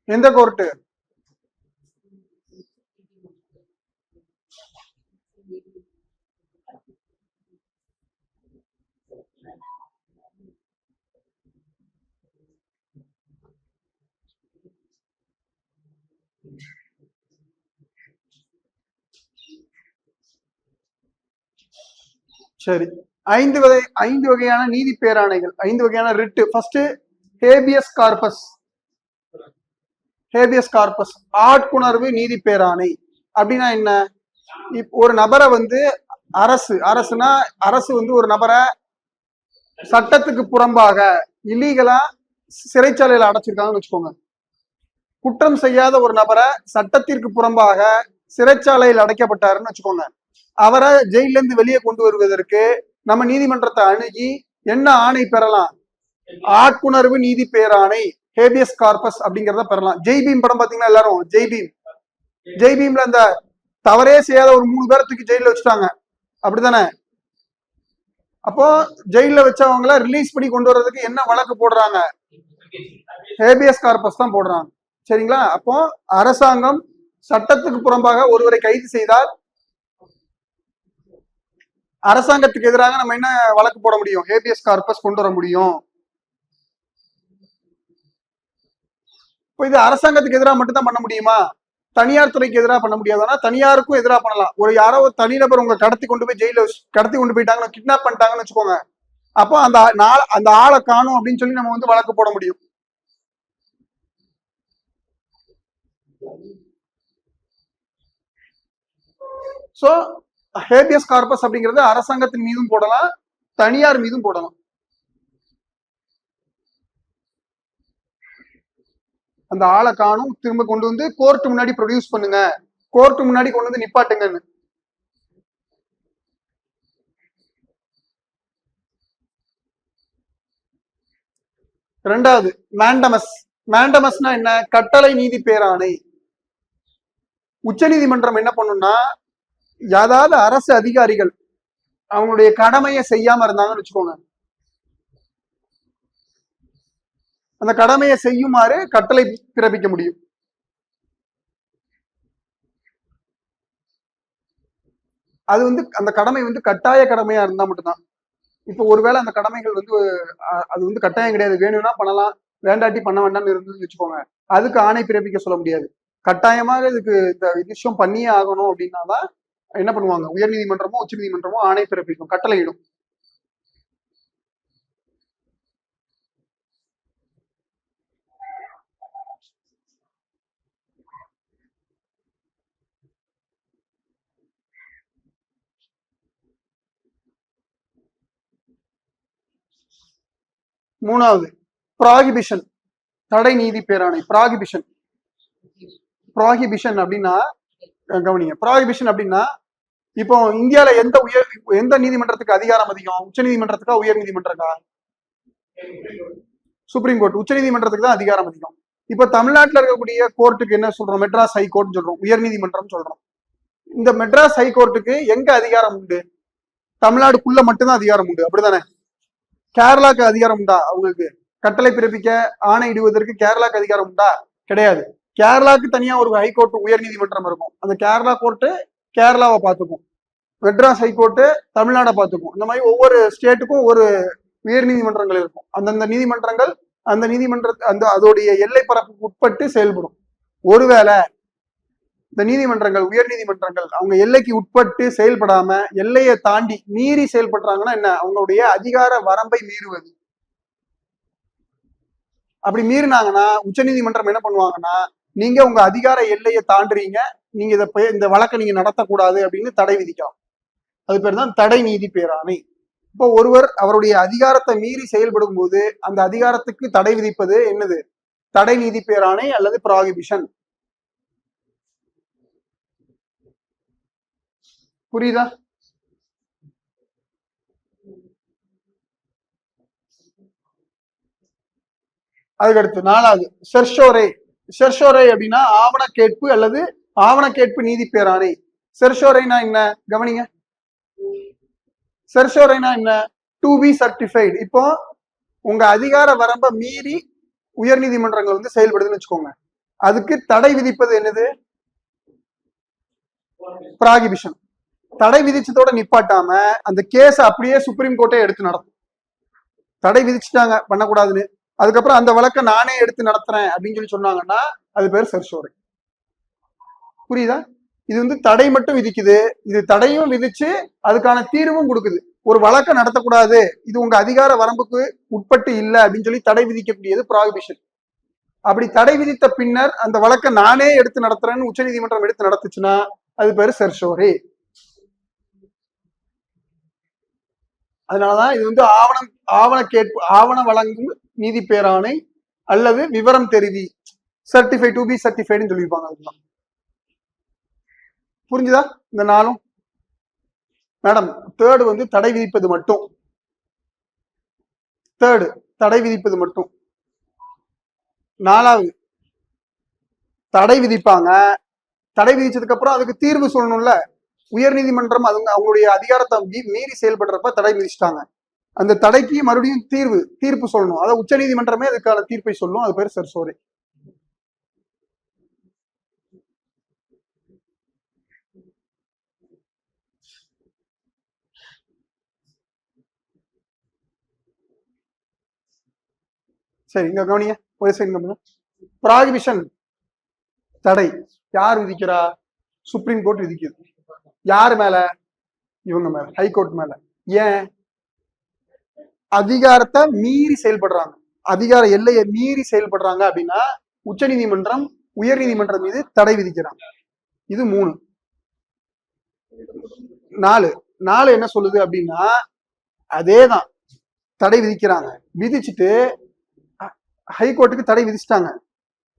எந்த கோர்ட்டு? சரி, 5 வகையான நீதி பேராணைகள், 5 வகையான writ. First habeas corpus. Habeas corpus ஆட்குணர்வு நீதி பேராணை அப்படின்னா என்ன? ஒரு நபரை வந்து அரசுனா அரசு வந்து ஒரு நபரை சட்டத்துக்கு புறம்பாக இல்லீகலா சிறைச்சாலையில அடைச்சிருக்காங்கன்னு வச்சுக்கோங்க. குற்றம் செய்யாத ஒரு நபரை சட்டத்திற்கு புறம்பாக சிறைச்சாலையில் அடைக்கப்பட்டாருன்னு வச்சுக்கோங்க. அவரை ஜெயில இருந்து வெளியே கொண்டு வருவதற்கு நம்ம நீதிமன்றத்தை அணுகி என்ன ஆணை பெறலாம்? ஆட்குணர்வு நீதி பேராணை, ஹேபியஸ் கார்பஸ் அப்படிங்கிறத பெறலாம். ஜெய்பீம் படம் பாத்தீங்கன்னா எல்லாரும், ஜெய்பீம்ல அந்த தவறே செய்யாத ஒரு 3 பேரை தூக்கி ஜெயில வச்சுட்டாங்க, அப்படித்தானே? அப்போ ஜெயில வச்சவங்கள ரிலீஸ் பண்ணி கொண்டு வர்றதுக்கு என்ன வழக்கு போடுறாங்க? ஹேபியஸ் கார்பஸ் தான் போடுறாங்க. சரிங்களா? அப்போ அரசாங்கம் சட்டத்துக்கு புறம்பாக ஒருவரை கைது செய்தால் அரசாங்கத்துக்கு எதிராக நம்ம என்ன வழக்கு போட முடியும்? ஹேபியஸ் கார்பஸ் கொண்டு வர முடியும். இப்போ இது அரசாங்கத்துக்கு எதிராக மட்டும்தான் பண்ண முடியுமா? தனியார் துறைக்கு எதிராக பண்ண முடியாது. ஆனா தனியாருக்கும் எதிராக பண்ணலாம். யாரோ ஒரு தனிநபர் உங்க கடத்தி கொண்டு போய் ஜெயில கடத்தி கொண்டு போயிட்டாங்கன்னு, கிட்னாப் பண்ணிட்டாங்கன்னு வச்சுக்கோங்க. அப்போ அந்த ஆளை காணும் அப்படின்னு சொல்லி நம்ம வந்து வழக்கு போட முடியும். சோ ஹேபியஸ் கார்பஸ் அப்படிங்கிறது அரசாங்கத்தின் மீதும் போடலாம், தனியார் மீதும் போடலாம். அந்த ஆளை காணும், திரும்ப கொண்டு வந்து கோர்ட் முன்னாடி ப்ரொடியூஸ் பண்ணுங்க, கோர்ட் முன்னாடி கொண்டு வந்து நிப்பாட்டுங்கன்னு. ரெண்டாவது மேண்டமஸ். மேண்டமஸ்னா என்ன? கட்டளை நீதி பேராணை. உச்ச நீதிமன்றம் என்ன பண்ணும்னா ஏதாவது அரசு அதிகாரிகள் அவங்களுடைய கடமையை செய்யாம இருந்தாங்கன்னு வச்சுக்கோங்க, அந்த கடமையை செய்யுமாறு கட்டளை பிறப்பிக்க முடியும். அது வந்து அந்த கடமை வந்து கட்டாய கடமையா இருந்தா மட்டும்தான். இப்போ ஒருவேளை அந்த கடமைகள் வந்து அது வந்து கட்டாயம் கிடையாது, வேணும்னா பண்ணலாம், வேண்டாட்டி பண்ண வேண்டாம்னு இருந்ததுன்னு வச்சுக்கோங்க, அதுக்கு ஆணை பிறப்பிக்க சொல்ல முடியாது. கட்டாயமாக இதுக்கு இந்த விஷயம் பண்ணியே ஆகணும் அப்படின்னாதான் என்ன பண்ணுவாங்க, உயர்நீதிமன்றமோ உச்ச நீதிமன்றமோ ஆணை பிறப்பிக்கும், கட்டளையிடும். மூணாவது ப்ராகிபிஷன், தடை நீதி பேராணை. ப்ராகிபிஷன் ப்ராகிபிஷன் அப்படின்னா கவனிங்க, ப்ராகிபிஷன் அப்படின்னா இப்போ இந்தியால எந்த நீதிமன்றத்துக்கு அதிகாரம் அதிகம், உச்ச நீதிமன்றத்துக்கா உயர் நீதிமன்றக்கா? Supreme court. உச்ச நீதிமன்றத்துக்கு தான் அதிகாரம் அதிகம். இப்ப தமிழ்நாட்டில் இருக்கக்கூடிய கோர்ட்டுக்கு என்ன சொல்றோம், மெட்ராஸ் ஹை கோர்ட் சொல்றோம், உயர் நீதிமன்றம் சொல்றோம். இந்த மெட்ராஸ் ஹை கோர்ட்டுக்கு எங்க அதிகாரம் உண்டு? தமிழ்நாடுக்குள்ள மட்டும்தான் அதிகாரம் உண்டு, அப்படிதானே? கேரளாக்கு அதிகாரம் உண்டா? அவங்களுக்கு கட்டளை பிறப்பிக்க ஆணையிடுவதற்கு கேரளாக்கு அதிகாரம் உண்டா? கிடையாது. கேரளாக்கு தனியா ஒரு ஹைகோர்ட் உயர் நீதிமன்றம் இருக்கும், அந்த கேரளா கோர்ட்டு கேரளாவை பார்த்துக்கும், மெட்ராஸ் ஹைகோர்ட்டு தமிழ்நாடை பார்த்துக்கும். இந்த மாதிரி ஒவ்வொரு ஸ்டேட்டுக்கும் ஒரு உயர் நீதிமன்றங்கள் இருக்கும். அந்தந்த நீதிமன்றங்கள் அந்த அதோடைய எல்லை பரப்புக்கு உட்பட்டு செயல்படும். ஒருவேளை இந்த நீதிமன்றங்கள் உயர் நீதிமன்றங்கள் அவங்க எல்லைக்கு உட்பட்டு செயல்படாம எல்லையை தாண்டி மீறி செயல்படுறாங்கன்னா என்ன, அவங்களுடைய அதிகார வரம்பை மீறுவது. அப்படி மீறினாங்கன்னா உச்ச நீதிமன்றம் என்ன பண்ணுவாங்கன்னா, நீங்க உங்க அதிகார எல்லையை தாண்டுறீங்க, நீங்க இந்த வழக்கை நீங்க நடத்தக்கூடாது அப்படின்னு தடை விதிக்கலாம். அது பேர் தான் தடை நீதி பேராணை. இப்போ ஒருவர் அவருடைய அதிகாரத்தை மீறி செயல்படும் போது அந்த அதிகாரத்துக்கு தடை விதிப்பது என்னது, தடை நீதி பேராணை அல்லது ப்ராகிபிஷன். புரியுதா? அதுக்கடுத்து நாலாவது செர்ஷோரே. செர்ஷோரே அப்படின்னா ஆவண கேட்பு அல்லது ஆவண கேட்பு நீதி பேராணை. செர்ஷோரைனா என்ன, கவனிங்க. செர்ஷோரைனா என்ன, டு பி சர்டிஃபைடு. இப்போ உங்க அதிகார வரம்பை மீறி உயர் நீதிமன்றங்கள் வந்து செயல்படுதுன்னு வச்சுக்கோங்க, அதுக்கு தடை விதிப்பது என்னது, ப்ராகிபிஷன். தடை விதிச்சதோட நிப்பாட்டாம அந்த கேஸ் அப்படியே சுப்ரீம் கோர்ட்டே எடுத்து நடத்தும். தடை விதிச்சுட்டாங்க பண்ணக்கூடாதுன்னு, அதுக்கப்புறம் அந்த வழக்கை நானே எடுத்து நடத்துறேன் அப்படின்னு சொல்லி சொன்னாங்கன்னா அது பேர் செர்ஷோரை. புரியுதா? இது வந்து தடை மட்டும் விதிக்குது, இது தடையும் விதிச்சு அதுக்கான தீர்வும் கொடுக்குது. ஒரு வழக்கை நடத்தக்கூடாது, இது உங்க அதிகார வரம்புக்கு உட்பட்டு இல்லை அப்படின்னு சொல்லி தடை விதிக்கக்கூடியது ப்ராகிபிஷன். அப்படி தடை விதித்த பின்னர் அந்த வழக்கை நானே எடுத்து நடத்துறேன்னு உச்ச நீதிமன்றம் எடுத்து நடத்துச்சுன்னா அது பேரு செர்ஷோரே. அதனாலதான் இது வந்து ஆவண வழங்கும் நீதி பேராணை அல்லது விவரம் தெரிவி, சர்டிஃபை, டு பி சர்டிஃபைடுன்னு சொல்லியிருப்பாங்க. அதுதான். புரிஞ்சுதா இந்த நாளும்? மேடம் தேர்டு வந்து தடை விதிப்பது மட்டும். தேர்டு தடை விதிப்பது மட்டும். நாலாவது தடை விதிப்பாங்க, தடை விதிச்சதுக்கு அப்புறம் அதுக்கு தீர்வு சொல்லணும்ல. உயர் நீதிமன்றம் அவங்களுடைய அதிகாரத்தை மீறி செயல்படுறப்ப தடை விதிச்சிட்டாங்க, அந்த தடைக்கு மறுபடியும் தீர்ப்பு சொல்லணும். அதாவது உச்ச நீதிமன்றமே அதுக்கான தீர்ப்பை சொல்லும், அது பேர் செர்ஷோரே. சரி, இங்க கவனிங்க, ஒரு செகண்ட். ப்ராகிபிஷன் தடை யார் விதிக்கிறா? Supreme court விதிக்குது. யாரு மேல? இவங்க மேல, ஹைகோர்ட் மேல. ஏன்? அதிகாரத்தை மீறி செயல்படுறாங்க, அதிகார எல்லையை மீறி செயல்படுறாங்க அப்படின்னா உச்ச நீதிமன்றம் உயர் நீதிமன்றம் மீது தடை விதிக்கிறாங்க. இது 3. 4 என்ன சொல்லுது அப்படின்னா, அதேதான் தடை விதிக்கிறாங்க, விதிச்சுட்டு ஹைகோர்ட்டுக்கு தடை விதிச்சிட்டாங்க,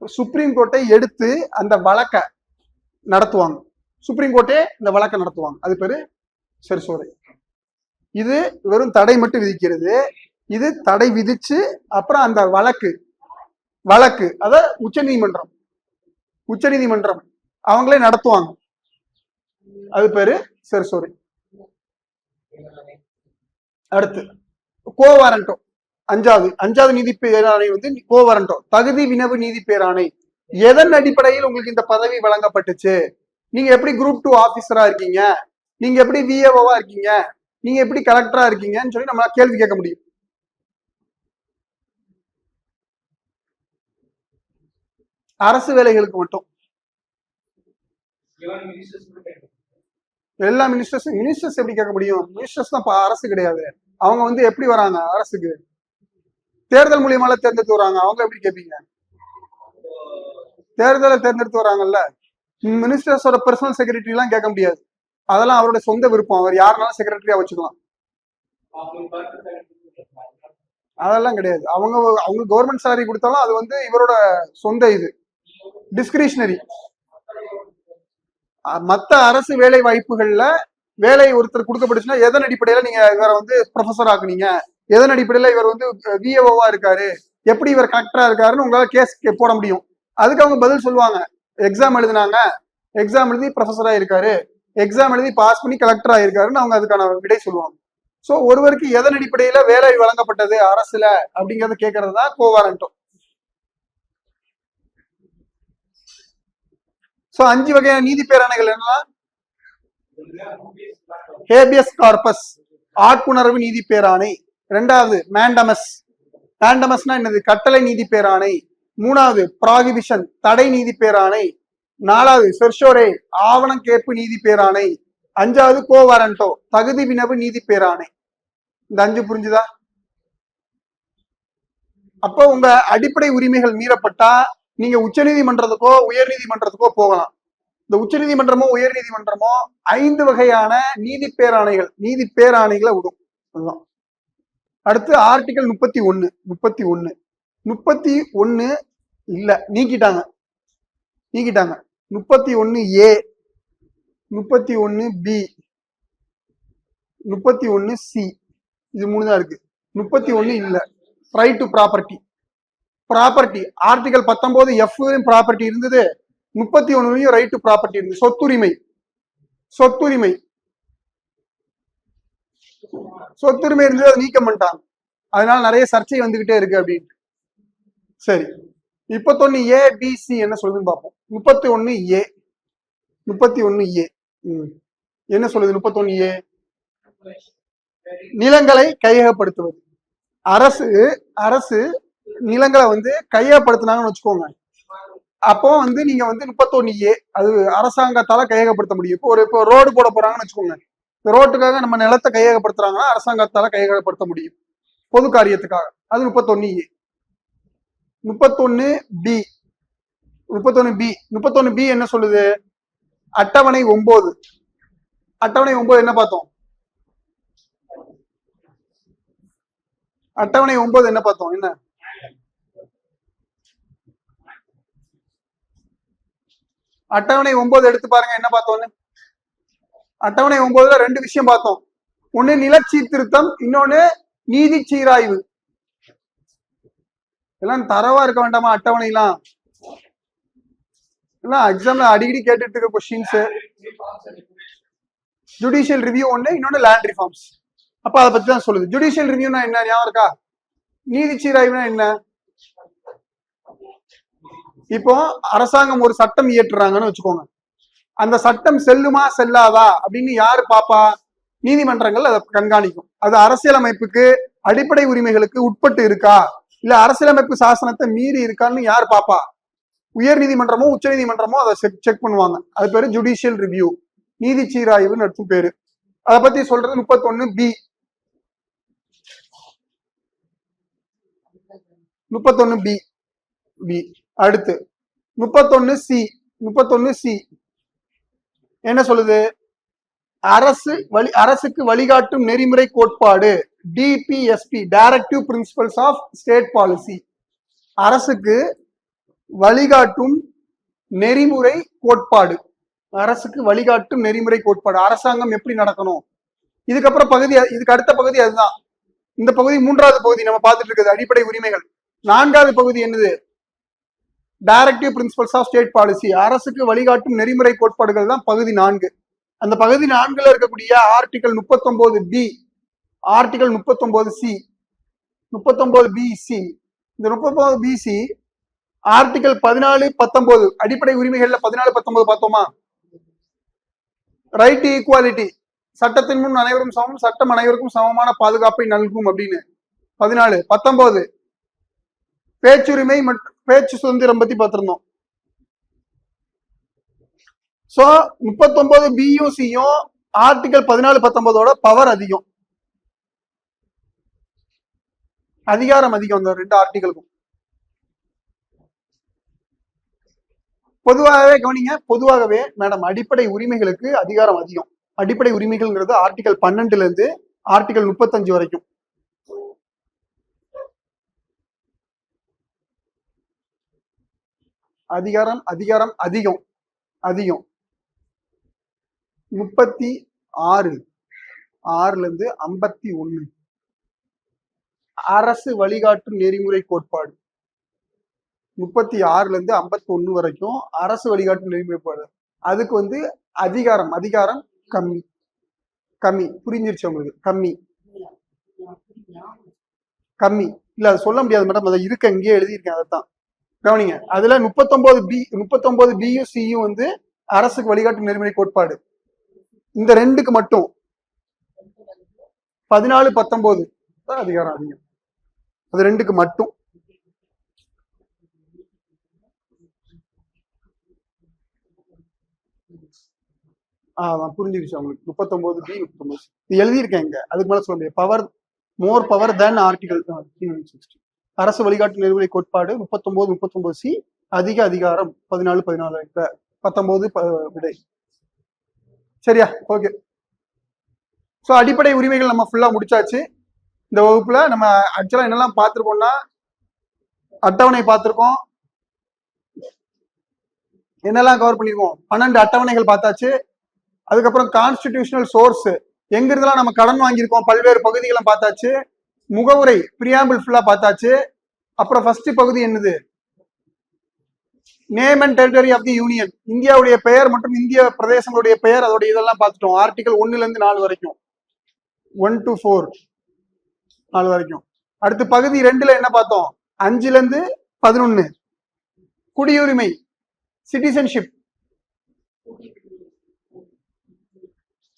சுப்ரீம் கோர்ட்டை எடுத்து அந்த வழக்கை நடத்துவாங்க, சுப்ரீம் கோர்ட்டே இந்த வழக்கை நடத்துவாங்க, அது பேரு செர்ஷோரே. இது வெறும் தடை மட்டும் விதிக்கிறது, இது தடை விதிச்சு அப்புறம் அந்த வழக்கு அத உச்ச நீதிமன்றம் அவங்களே நடத்துவாங்க, அது பேரு சரி சாரி. அடுத்து கோவாரண்டோ. அஞ்சாவது நீதி பேராணை வந்து கோவாரண்டோ, தகுதி வினவு நீதி பேராணை. எதன் அடிப்படையில் உங்களுக்கு இந்த பதவி வழங்கப்பட்டுச்சு? நீங்க எப்படி குரூப் 2 ஆபீசரா இருக்கீங்க, நீங்க எப்படி விஏஓவா இருக்கீங்க, நீங்க எப்படி கலெக்டரா இருக்கீங்கன்னு சொல்லி நம்ம கேள்வி கேட்க முடியும். அரசு வேலைகளுக்கு மட்டும். எல்லா மினிஸ்டர்ஸ் எப்படி கேட்க முடியும்? மினிஸ்டர்ஸ் தான் அரசு கிடையாது. அவங்க வந்து எப்படி வராங்க அரசுக்கு? தேர்தல் மூலியமால தேர்ந்தெடுத்து வராங்க. அவங்க எப்படி கேட்பீங்க? தேர்தலை தேர்ந்தெடுத்து வராங்கல்ல. மினிஸ்டர்ஸோட பர்சனல் செக்ரட்டரி எல்லாம் கேட்க முடியாது. அதெல்லாம் அவரோட சொந்த விருப்பம். அவர் யாருனாலும் செக்ரட்டரியா வச்சுக்கலாம். அதெல்லாம் கிடையாது. அவங்க கவர்மெண்ட் சேலரி கொடுத்தாலும் அது வந்து இவரோட சொந்த இது, டிஸ்கிரிஷனரி. மத்த அரசு வேலை வாய்ப்புகள்ல வேலை ஒருத்தர் கொடுக்கப்பட்டுச்சுன்னா எதன் அடிப்படையில நீங்க இவரை வந்து ப்ரொஃபஸர் ஆக்குனீங்க, எதன் அடிப்படையில இவர் வந்து விஏஓவா இருக்காரு, எப்படி இவர் கலெக்டரா இருக்காருன்னு உங்களால கேஸ் போட முடியும். அதுக்கு அவங்க பதில் சொல்லுவாங்க. எக்ஸாம் எழுதினாங்க, எக்ஸாம் எழுதி ப்ரொஃபஸரா இருக்காரு, எக்ஸாம் எழுதி பாஸ் பண்ணி கலெக்டர் ஆயிருக்காருன்னு அவங்க அதுக்கான விடை சொல்லுவாங்க. சோ ஒருவருக்கு எதன் அடிப்படையில வேலை வழங்கப்பட்டது அரசுல அப்படிங்கறத கேட்கறது தான் கோவாரண்டோ. சோ 5 வகையான நீதி பேராணைகள் என்னன்னா, ஹேபியஸ் கார்பஸ் ஆட்புணர்வு நீதி பேராணை. ரெண்டாவது மேண்டமஸ். மேண்டமஸ்னா என்னது? கட்டளை நீதி பேராணை. மூணாவது ப்ராகிபிஷன் தடை நீதி பேராணை. நாலாவது செர்ஷோரே ஆவணம் கேட்பு நீதி பேராணை. அஞ்சாவது கோவாரண்டோ தகுதி வினவு நீதி பேராணை. இந்த 5 புரிஞ்சுதா? அப்போ உங்க அடிப்படை உரிமைகள் மீறப்பட்டா நீங்க உச்ச நீதிமன்றத்துக்கோ உயர் நீதிமன்றத்துக்கோ போகலாம். இந்த உச்ச நீதிமன்றமோ உயர் நீதிமன்றமோ 5 வகையான நீதி பேராணைகளை விடும். அதுதான். அடுத்து ஆர்டிகல் 31 இல்ல, நீக்கிட்டாங்க. 31A, 31B, 31C, இது 3 தான் இருக்கு. 31 இல்ல. Right to property. Article 19F property இருந்தது, 31 ரைட் டு ப்ராப்பர்ட்டி இருந்தது. சொத்துரிமை இருந்தது, அதை நீக்கம் பண்ணிட்டாங்க. அதனால நிறைய சர்ச்சை வந்துகிட்டே இருக்கு அப்படின்னு. சரி, 31A, BC என்ன சொல்லுதுன்னு பார்ப்போம். 31A என்ன சொல்லுது? 31A நிலங்களை கையகப்படுத்துவது. அரசு நிலங்களை வந்து கையகப்படுத்தினாங்கன்னு வச்சுக்கோங்க. அப்போ வந்து நீங்க வந்து 31A அது அரசாங்கத்தால கையகப்படுத்த முடியும். இப்போ ரோடு போட போறாங்கன்னு வச்சுக்கோங்க. இந்த ரோட்டுக்காக நம்ம நிலத்தை கையகப்படுத்துறாங்கன்னா அரசாங்கத்தால கையகப்படுத்த முடியும், பொது காரியத்துக்காக. அது 31A. 31B என்ன சொல்லுது? அட்டவணை 9. என்ன பார்த்தோம்? அட்டவணை 9 என்ன பார்த்தோம்? என்ன? அட்டவணை 9 எடுத்து பாருங்க, என்ன பார்த்தோம்னு. அட்டவணை 9ல 2 விஷயம் பார்த்தோம். ஒண்ணு நில சீர்திருத்தம், இன்னொன்னு நீதி சீராய்வு. எல்லாம் தரவா இருக்க வேண்டாமா? அட்டவணை எல்லாம் எக்ஸாம்ல அடிக்கடி கேட்டுட்டு இருக்க கொஸ்டின்ஸ். ஜுடிஷியல் ரிவ்யூ ஒண்ணு, இன்னொன்னு லேண்ட் ரிஃபார்ம்ஸ். அப்ப அதை பத்தி தான் சொல்லுது. ஜுடிஷியல் ரிவ்யூனா என்ன ஞாபகம் இருக்கா? நீதி சீராய்வுனா என்ன? இப்போ அரசாங்கம் ஒரு சட்டம் இயற்றுறாங்கன்னு வச்சுக்கோங்க. அந்த சட்டம் செல்லுமா செல்லாதா அப்படின்னு யாரு பாப்பா? நீதிமன்றங்கள் அதை கண்காணிக்கும். அது அரசியலமைப்புக்கு அடிப்படை உரிமைகளுக்கு உட்பட்டு இருக்கா, இல்ல அரசியலமைப்பு சாசனத்தை மீறி இருக்கான்னு யார் பாப்பா? உயர் நீதிமன்றமோ உச்ச நீதிமன்றமோ அதை செக் பண்ணுவாங்க. அது பேரு ஜுடிஷியல் ரிவ்யூ, நீதி சீராய்வுன்னு அடுத்து பேரு. அதை பத்தி சொல்றது 31B. 31B. அடுத்து 31C என்ன சொல்லுது? அரசுக்கு வழிகாட்டும் நெறிமுறை கோட்பாடு, DPSP, directive principles of state policy. அரசுக்கு வழிகாட்டும் நெறிமுறை கோட்பாடு. அரசாங்கம் எப்படி நடக்கணும். இதுக்கு அடுத்த பகுதி அதுதான். இந்த பகுதி 3வது பகுதி நம்ம பார்த்துட்டு இருக்கிறது அடிப்படை உரிமைகள். 4வது பகுதி என்னது? Directive principles of state policy. அரசுக்கு வழிகாட்டும் நெறிமுறை கோட்பாடுகள் தான் பகுதி 4. அந்த பகுதி 4ல இருக்கக்கூடிய article 39B, article 39C, 39BC, இந்த 39BC ஆர்டிகல் 14-19 அடிப்படை உரிமைகள்ல 14-19 பார்த்தோமா? ரைட் டு ஈக்குவாலிட்டி, சட்டத்தின் முன் அனைவரும் சமம், சட்டம் அனைவருக்கும் சமமான பாதுகாப்பை நல்கும் அப்படின்னு 14. 19 பேச்சுரிமை மற்றும் பேச்சு சுதந்திரம் பத்தி பார்த்திருந்தோம். சோ 39BUCயும் ஆர்டிகல் 14-19 பவர் அதிகம், அதிகாரம் அதிகம் இந்த 2 ஆர்டிகளுக்கும். பொதுவாகவே கவனிங்க, பொதுவாகவே மேடம் அடிப்படை உரிமைகளுக்கு அதிகாரம் அதிகம். அடிப்படை உரிமைகள்ங்கிறது ஆர்டிகல் 12 இருந்து ஆர்டிகல் 35 வரைக்கும். அதிகாரம் அதிகாரம் அதிகம் அதிகம். 36 இருந்து 51 அரசு வழிகாட்டும் நெறிமுறை கோட்பாடு. 36 இருந்து 51 வரைக்கும் அரசு வழிகாட்டும் நெறிமுறை கோட்பாடு. அதுக்கு அதிகாரம் அதிகாரம் கம்மி கம்மி. புரிஞ்சிருச்சு உங்களுக்கு? கம்மி கம்மி இல்ல, அது சொல்ல முடியாது மேடம், அதை இருக்க இங்கேயே எழுதியிருக்கேன். அதைத்தான் கவனிங்க. அதுல 39BUCயும் அரசுக்கு வழிகாட்டும் நெறிமுறை கோட்பாடு. இந்த 2க்கு மட்டும் 14-19 அதிகாரம் அதிகம். அது 2க்கு மட்டும். புரிஞ்சிருச்சு உங்களுக்கு? 39B 39 இது எழுதியிருக்கேன் இங்க, அதுக்கு மேல சொல்ல முடியாது. பவர் மோர் பவர் தேன் ஆர்டிகல் 60. அரசு வழிகாட்டு நெறிமுறை கோட்பாடு 39-39C அதிக அதிகாரம் 14-14 19 விடை. சரியா? ஓகே. ஸோ அடிப்படை உரிமைகள் நம்ம ஃபுல்லா முடிச்சாச்சு. இந்த வகுப்புல நம்ம ஆக்சுவலா என்னெல்லாம் பார்த்திருக்கோம்னா, அட்டவணை பார்த்திருக்கோம். என்னெல்லாம் கவர் பண்ணிருக்கோம்? 12 அட்டவணைகள் பார்த்தாச்சு. அதுக்கப்புறம் கான்ஸ்டிடியூஷனல் சோர்ஸ், எங்க இருந்தெல்லாம் நம்ம கடன் வாங்கியிருக்கோம், பல்வேறு பகுதிகளை பார்த்தாச்சு. முகவுரை பிரியாம்பிள் ஃபுல்லா பார்த்தாச்சு. அப்புறம் ஃபர்ஸ்ட் பகுதி என்னது? Name and territory of the union, இந்தியாவுடைய பெயர் மற்றும் இந்திய பிரதேசங்களுடைய பெயர், அதோட இதெல்லாம் பார்த்துட்டோம். ஆர்டிகல் 1 இருந்து 4 வரைக்கும், 1 to 4 4 வரைக்கும். அடுத்து பகுதி 2ல என்ன பார்த்தோம்? 5 இருந்து 11 குடியுரிமை, சிட்டிசன்ஷிப்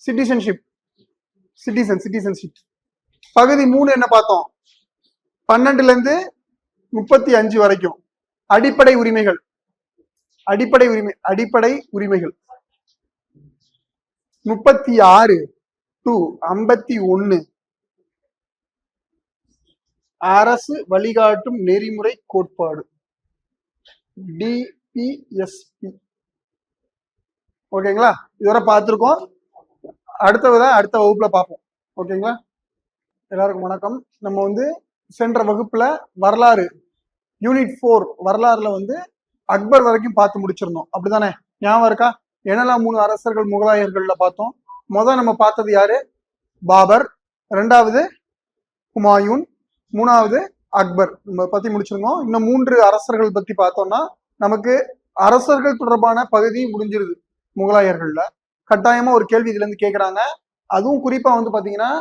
சிட்டிசன்ஷிப் சிட்டிசன்ஷிப். பகுதி 3 என்ன பார்த்தோம்? 12ல இருந்து 35 வரைக்கும் அடிப்படை உரிமைகள். அடிப்படை உரிமைகள் 36 to 51 அரசு வழிகாட்டும் நெறிமுறை கோட்பாடு, DPSP. ஓகேங்களா? இதுவரை பார்த்திருக்கோம். அடுத்த வகுப்புல பார்ப்போம். ஓகேங்களா? எல்லாருக்கும் வணக்கம். நம்ம சென்ற வகுப்புல வரலாறு யூனிட் 4 வரலாறுல அக்பர் வரைக்கும் பார்த்து முடிச்சிருந்தோம். அப்படிதானே? ஞாபகம் இருக்கா? என்னெல்லாம் 3 அரசர்கள் முகலாயர்கள்ல பார்த்தோம்? நம்ம பார்த்தது யாரு? பாபர், 2வது ஹுமாயூன், 3வது அக்பர். நம்ம பத்தி முடிச்சிருந்தோம். இன்னும் 3 அரசர்கள் பத்தி பார்த்தோம்னா நமக்கு அரசர்கள் தொடர்பான பகுதி முடிஞ்சிருது. முகலாயர்கள்ல கட்டாயமா ஒரு கேள்வி இதுல இருந்து கேட்கறாங்க. அதுவும் குறிப்பா பாத்தீங்கன்னா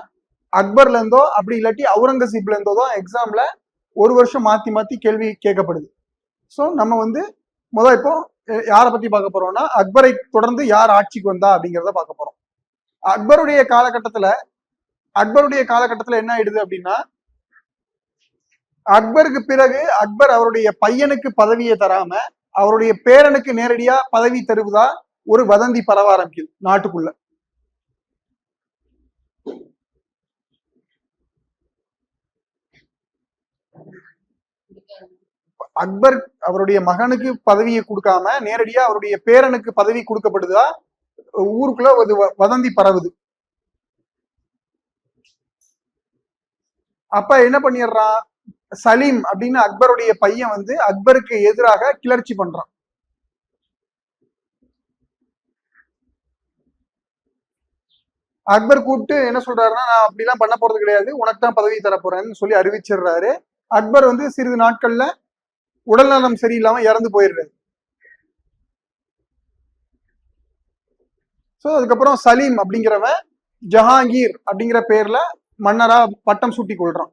அக்பர்ல இருந்தோ அப்படி இல்லாட்டி அவுரங்கசீப்ல இருந்தோ தான் எக்ஸாம்ல ஒரு வருஷம் மாத்தி மாத்தி கேள்வி கேட்கப்படுது. ஸோ நம்ம இப்போ யாரை பத்தி பார்க்க போறோம்னா, அக்பரை தொடர்ந்து யார் ஆட்சிக்கு வந்தா அப்படிங்கிறத பார்க்க போறோம். அக்பருடைய காலகட்டத்துல என்ன ஆயிடுது அப்படின்னா, அக்பருக்கு பிறகு அக்பர் அவருடைய பையனுக்கு பதவியை தராம அவருடைய பேரனுக்கு நேரடியா பதவி தருவதா ஒரு வதந்தி பரவ ஆரம்பிக்குது நாட்டுக்குள்ள. அக்பர் அவருடைய மகனுக்கு பதவியை கொடுக்காம நேரடியா அவருடைய பேரனுக்கு பதவி கொடுக்கப்படுதா ஊருக்குள்ள ஒரு வதந்தி பரவுது. அப்ப என்ன பண்ணிடுறான்? சலீம் அப்படின்னு அக்பருடைய பையன் அக்பருக்கு எதிராக கிளர்ச்சி பண்றான். அக்பர் கூப்பிட்டு என்ன சொல்றாருன்னா, நான் அப்படிலாம் பண்ண போறது கிடையாது, உனக்கு தான் பதவி தர போறேன்னு சொல்லி அறிவிச்சிடுறாரு. அக்பர் சிறிது நாட்கள்ல உடல்நலம் சரியில்லாம இறந்து போயிடுறாரு. ஸோ அதுக்கப்புறம் சலீம் அப்படிங்கிறவன் ஜஹாங்கீர் அப்படிங்கிற பேர்ல மன்னரா பட்டம் சூட்டி கொள்றான்.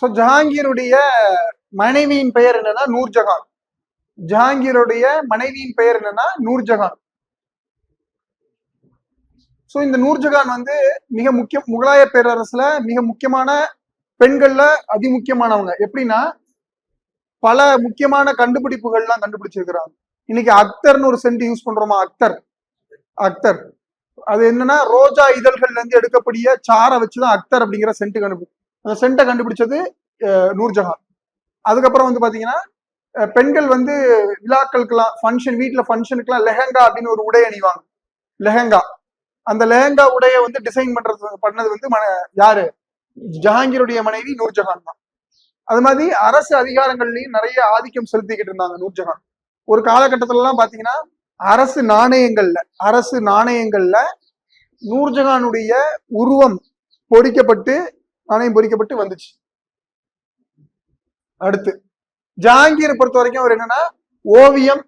ஸோ ஜஹாங்கீருடைய மனைவியின் பெயர் என்னன்னா நூர்ஜஹான். ஜஹாங்கீருடைய மனைவியின் பெயர் என்னன்னா நூர்ஜஹான். ஸோ இந்த நூர்ஜஹான் வந்து மிக முக்கிய முகலாய பேரரசுல மிக முக்கியமான பெண்கள்ல அதிமுக்கியமானவங்க. எப்படின்னா பல முக்கியமான கண்டுபிடிப்புகள்லாம் கண்டுபிடிச்சிருக்கிறாங்க. இன்னைக்கு அக்தர்னு ஒரு சென்ட் யூஸ் பண்றோமா, அக்தர். அக்தர் அது என்னன்னா ரோஜா இதழ்கள்ல இருந்து எடுக்கக்கூடிய சாரை வச்சுதான் அக்தர் அப்படிங்கிற சென்ட் அந்த சென்ட்டை கண்டுபிடிச்சது நூர்ஜஹான். அதுக்கப்புறம் வந்து பாத்தீங்கன்னா பெண்கள் வந்து விழாக்களுக்கெல்லாம் ஃபங்க்ஷன், வீட்டுல ஃபங்க்ஷனுக்குலாம் லெஹங்கா அப்படின்னு ஒரு உடை அணிவாங்க. லெஹங்கா, அந்த லெஹங்கா உடைய வந்து டிசைன் பண்ணது வந்து யாரு, ஜஹாங்கீருடைய மனைவி நூர்ஜஹான் தான். அது மாதிரி அரசு அதிகாரங்கள்லயும் நிறைய ஆதிக்கம் செலுத்திக்கிட்டு இருந்தாங்க நூர்ஜஹான். ஒரு காலகட்டத்துல எல்லாம் பாத்தீங்கன்னா அரசு நாணயங்கள்ல நூர்ஜஹானுடைய உருவம் நாணயம் பொறிக்கப்பட்டு வந்துச்சு. அடுத்து ஜஹாங்கீரை பொறுத்த வரைக்கும் அவர் என்னன்னா ஓவியம்,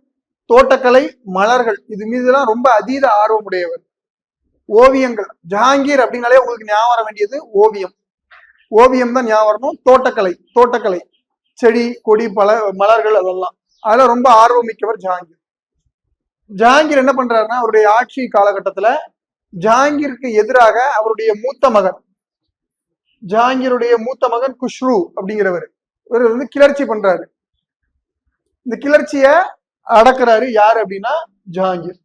தோட்டக்கலை, மலர்கள் இது மீதுலாம் ரொம்ப அதீத ஆர்வம் உடையவர். ஓவியங்கள், ஜஹாங்கீர் அப்படின்னாலே உங்களுக்கு ஞாபகம் வர வேண்டியது ஓவியம் தான் ஞாபகம் வரணும். தோட்டக்கலை, செடி கொடி மலர்கள், அதெல்லாம் அதுல ரொம்ப ஆர்வம் மிக்கவர் ஜஹாங்கீர். ஜஹாங்கீர் என்ன பண்றாருன்னா அவருடைய ஆட்சி காலகட்டத்துல ஜஹாங்கீருக்கு எதிராக அவருடைய ஜஹாங்கீருடைய மூத்த மகன் குஷ்ரு அப்படிங்கிறவர் இவர் வந்து கிளர்ச்சி பண்றாரு. இந்த கிளர்ச்சிய அடக்குறாரு யாரு அப்படின்னா ஜஹாங்கீர்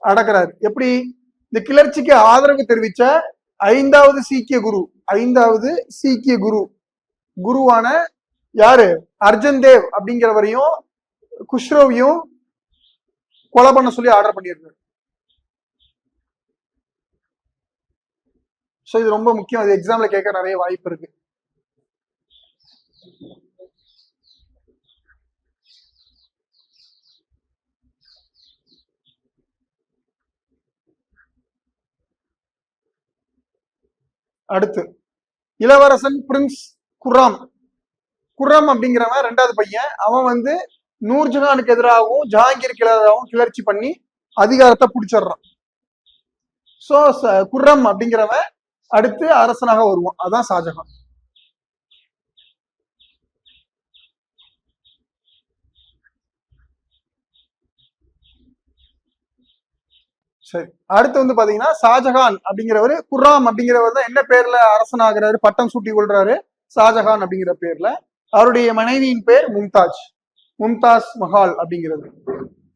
அடக்குறாரு. எப்படி? இந்த கிளர்ச்சிக்கு ஆதரவு தெரிவிச்ச ஐந்தாவது சீக்கிய குருவான யாரு, அர்ஜன் தேவ் அப்படிங்கிறவரையும் குஷ்ரோவையும் கொலை பண்ண சொல்லி ஆர்டர் பண்ணியிருக்காரு. ஸோ இது ரொம்ப முக்கியம். அது எக்ஸாம்ல கேட்க நிறைய வாய்ப்பு இருக்கு. அடுத்து இளவரசன் பிரின்ஸ் குர்ரம் அப்படிங்கிறவன் ரெண்டாவது பையன். அவன் வந்து நூர்ஜஹானுக்கு எதிராகவும் ஜஹாங்கீருக்கு எதிராகவும் கிளர்ச்சி பண்ணி அதிகாரத்தை பிடிச்சிடுறான். சோ குர்ரம் அப்படிங்கிறவன் அடுத்து அரசனாக வருவான். அதான் ஷாஜஹான். சரி, அடுத்து வந்து பாத்தீங்கன்னா ஷாஜஹான் அப்படிங்கிறவரு குர்ராம் அப்படிங்கிறவர் தான் என்ன பேர்ல அரசனாகிறாரு, பட்டம் சூட்டி கொள்றாரு ஷாஜஹான் அப்படிங்கிற பேர்ல. அவருடைய மனைவியின் பேர் மும்தாஸ் மஹால் அப்படிங்கிறது.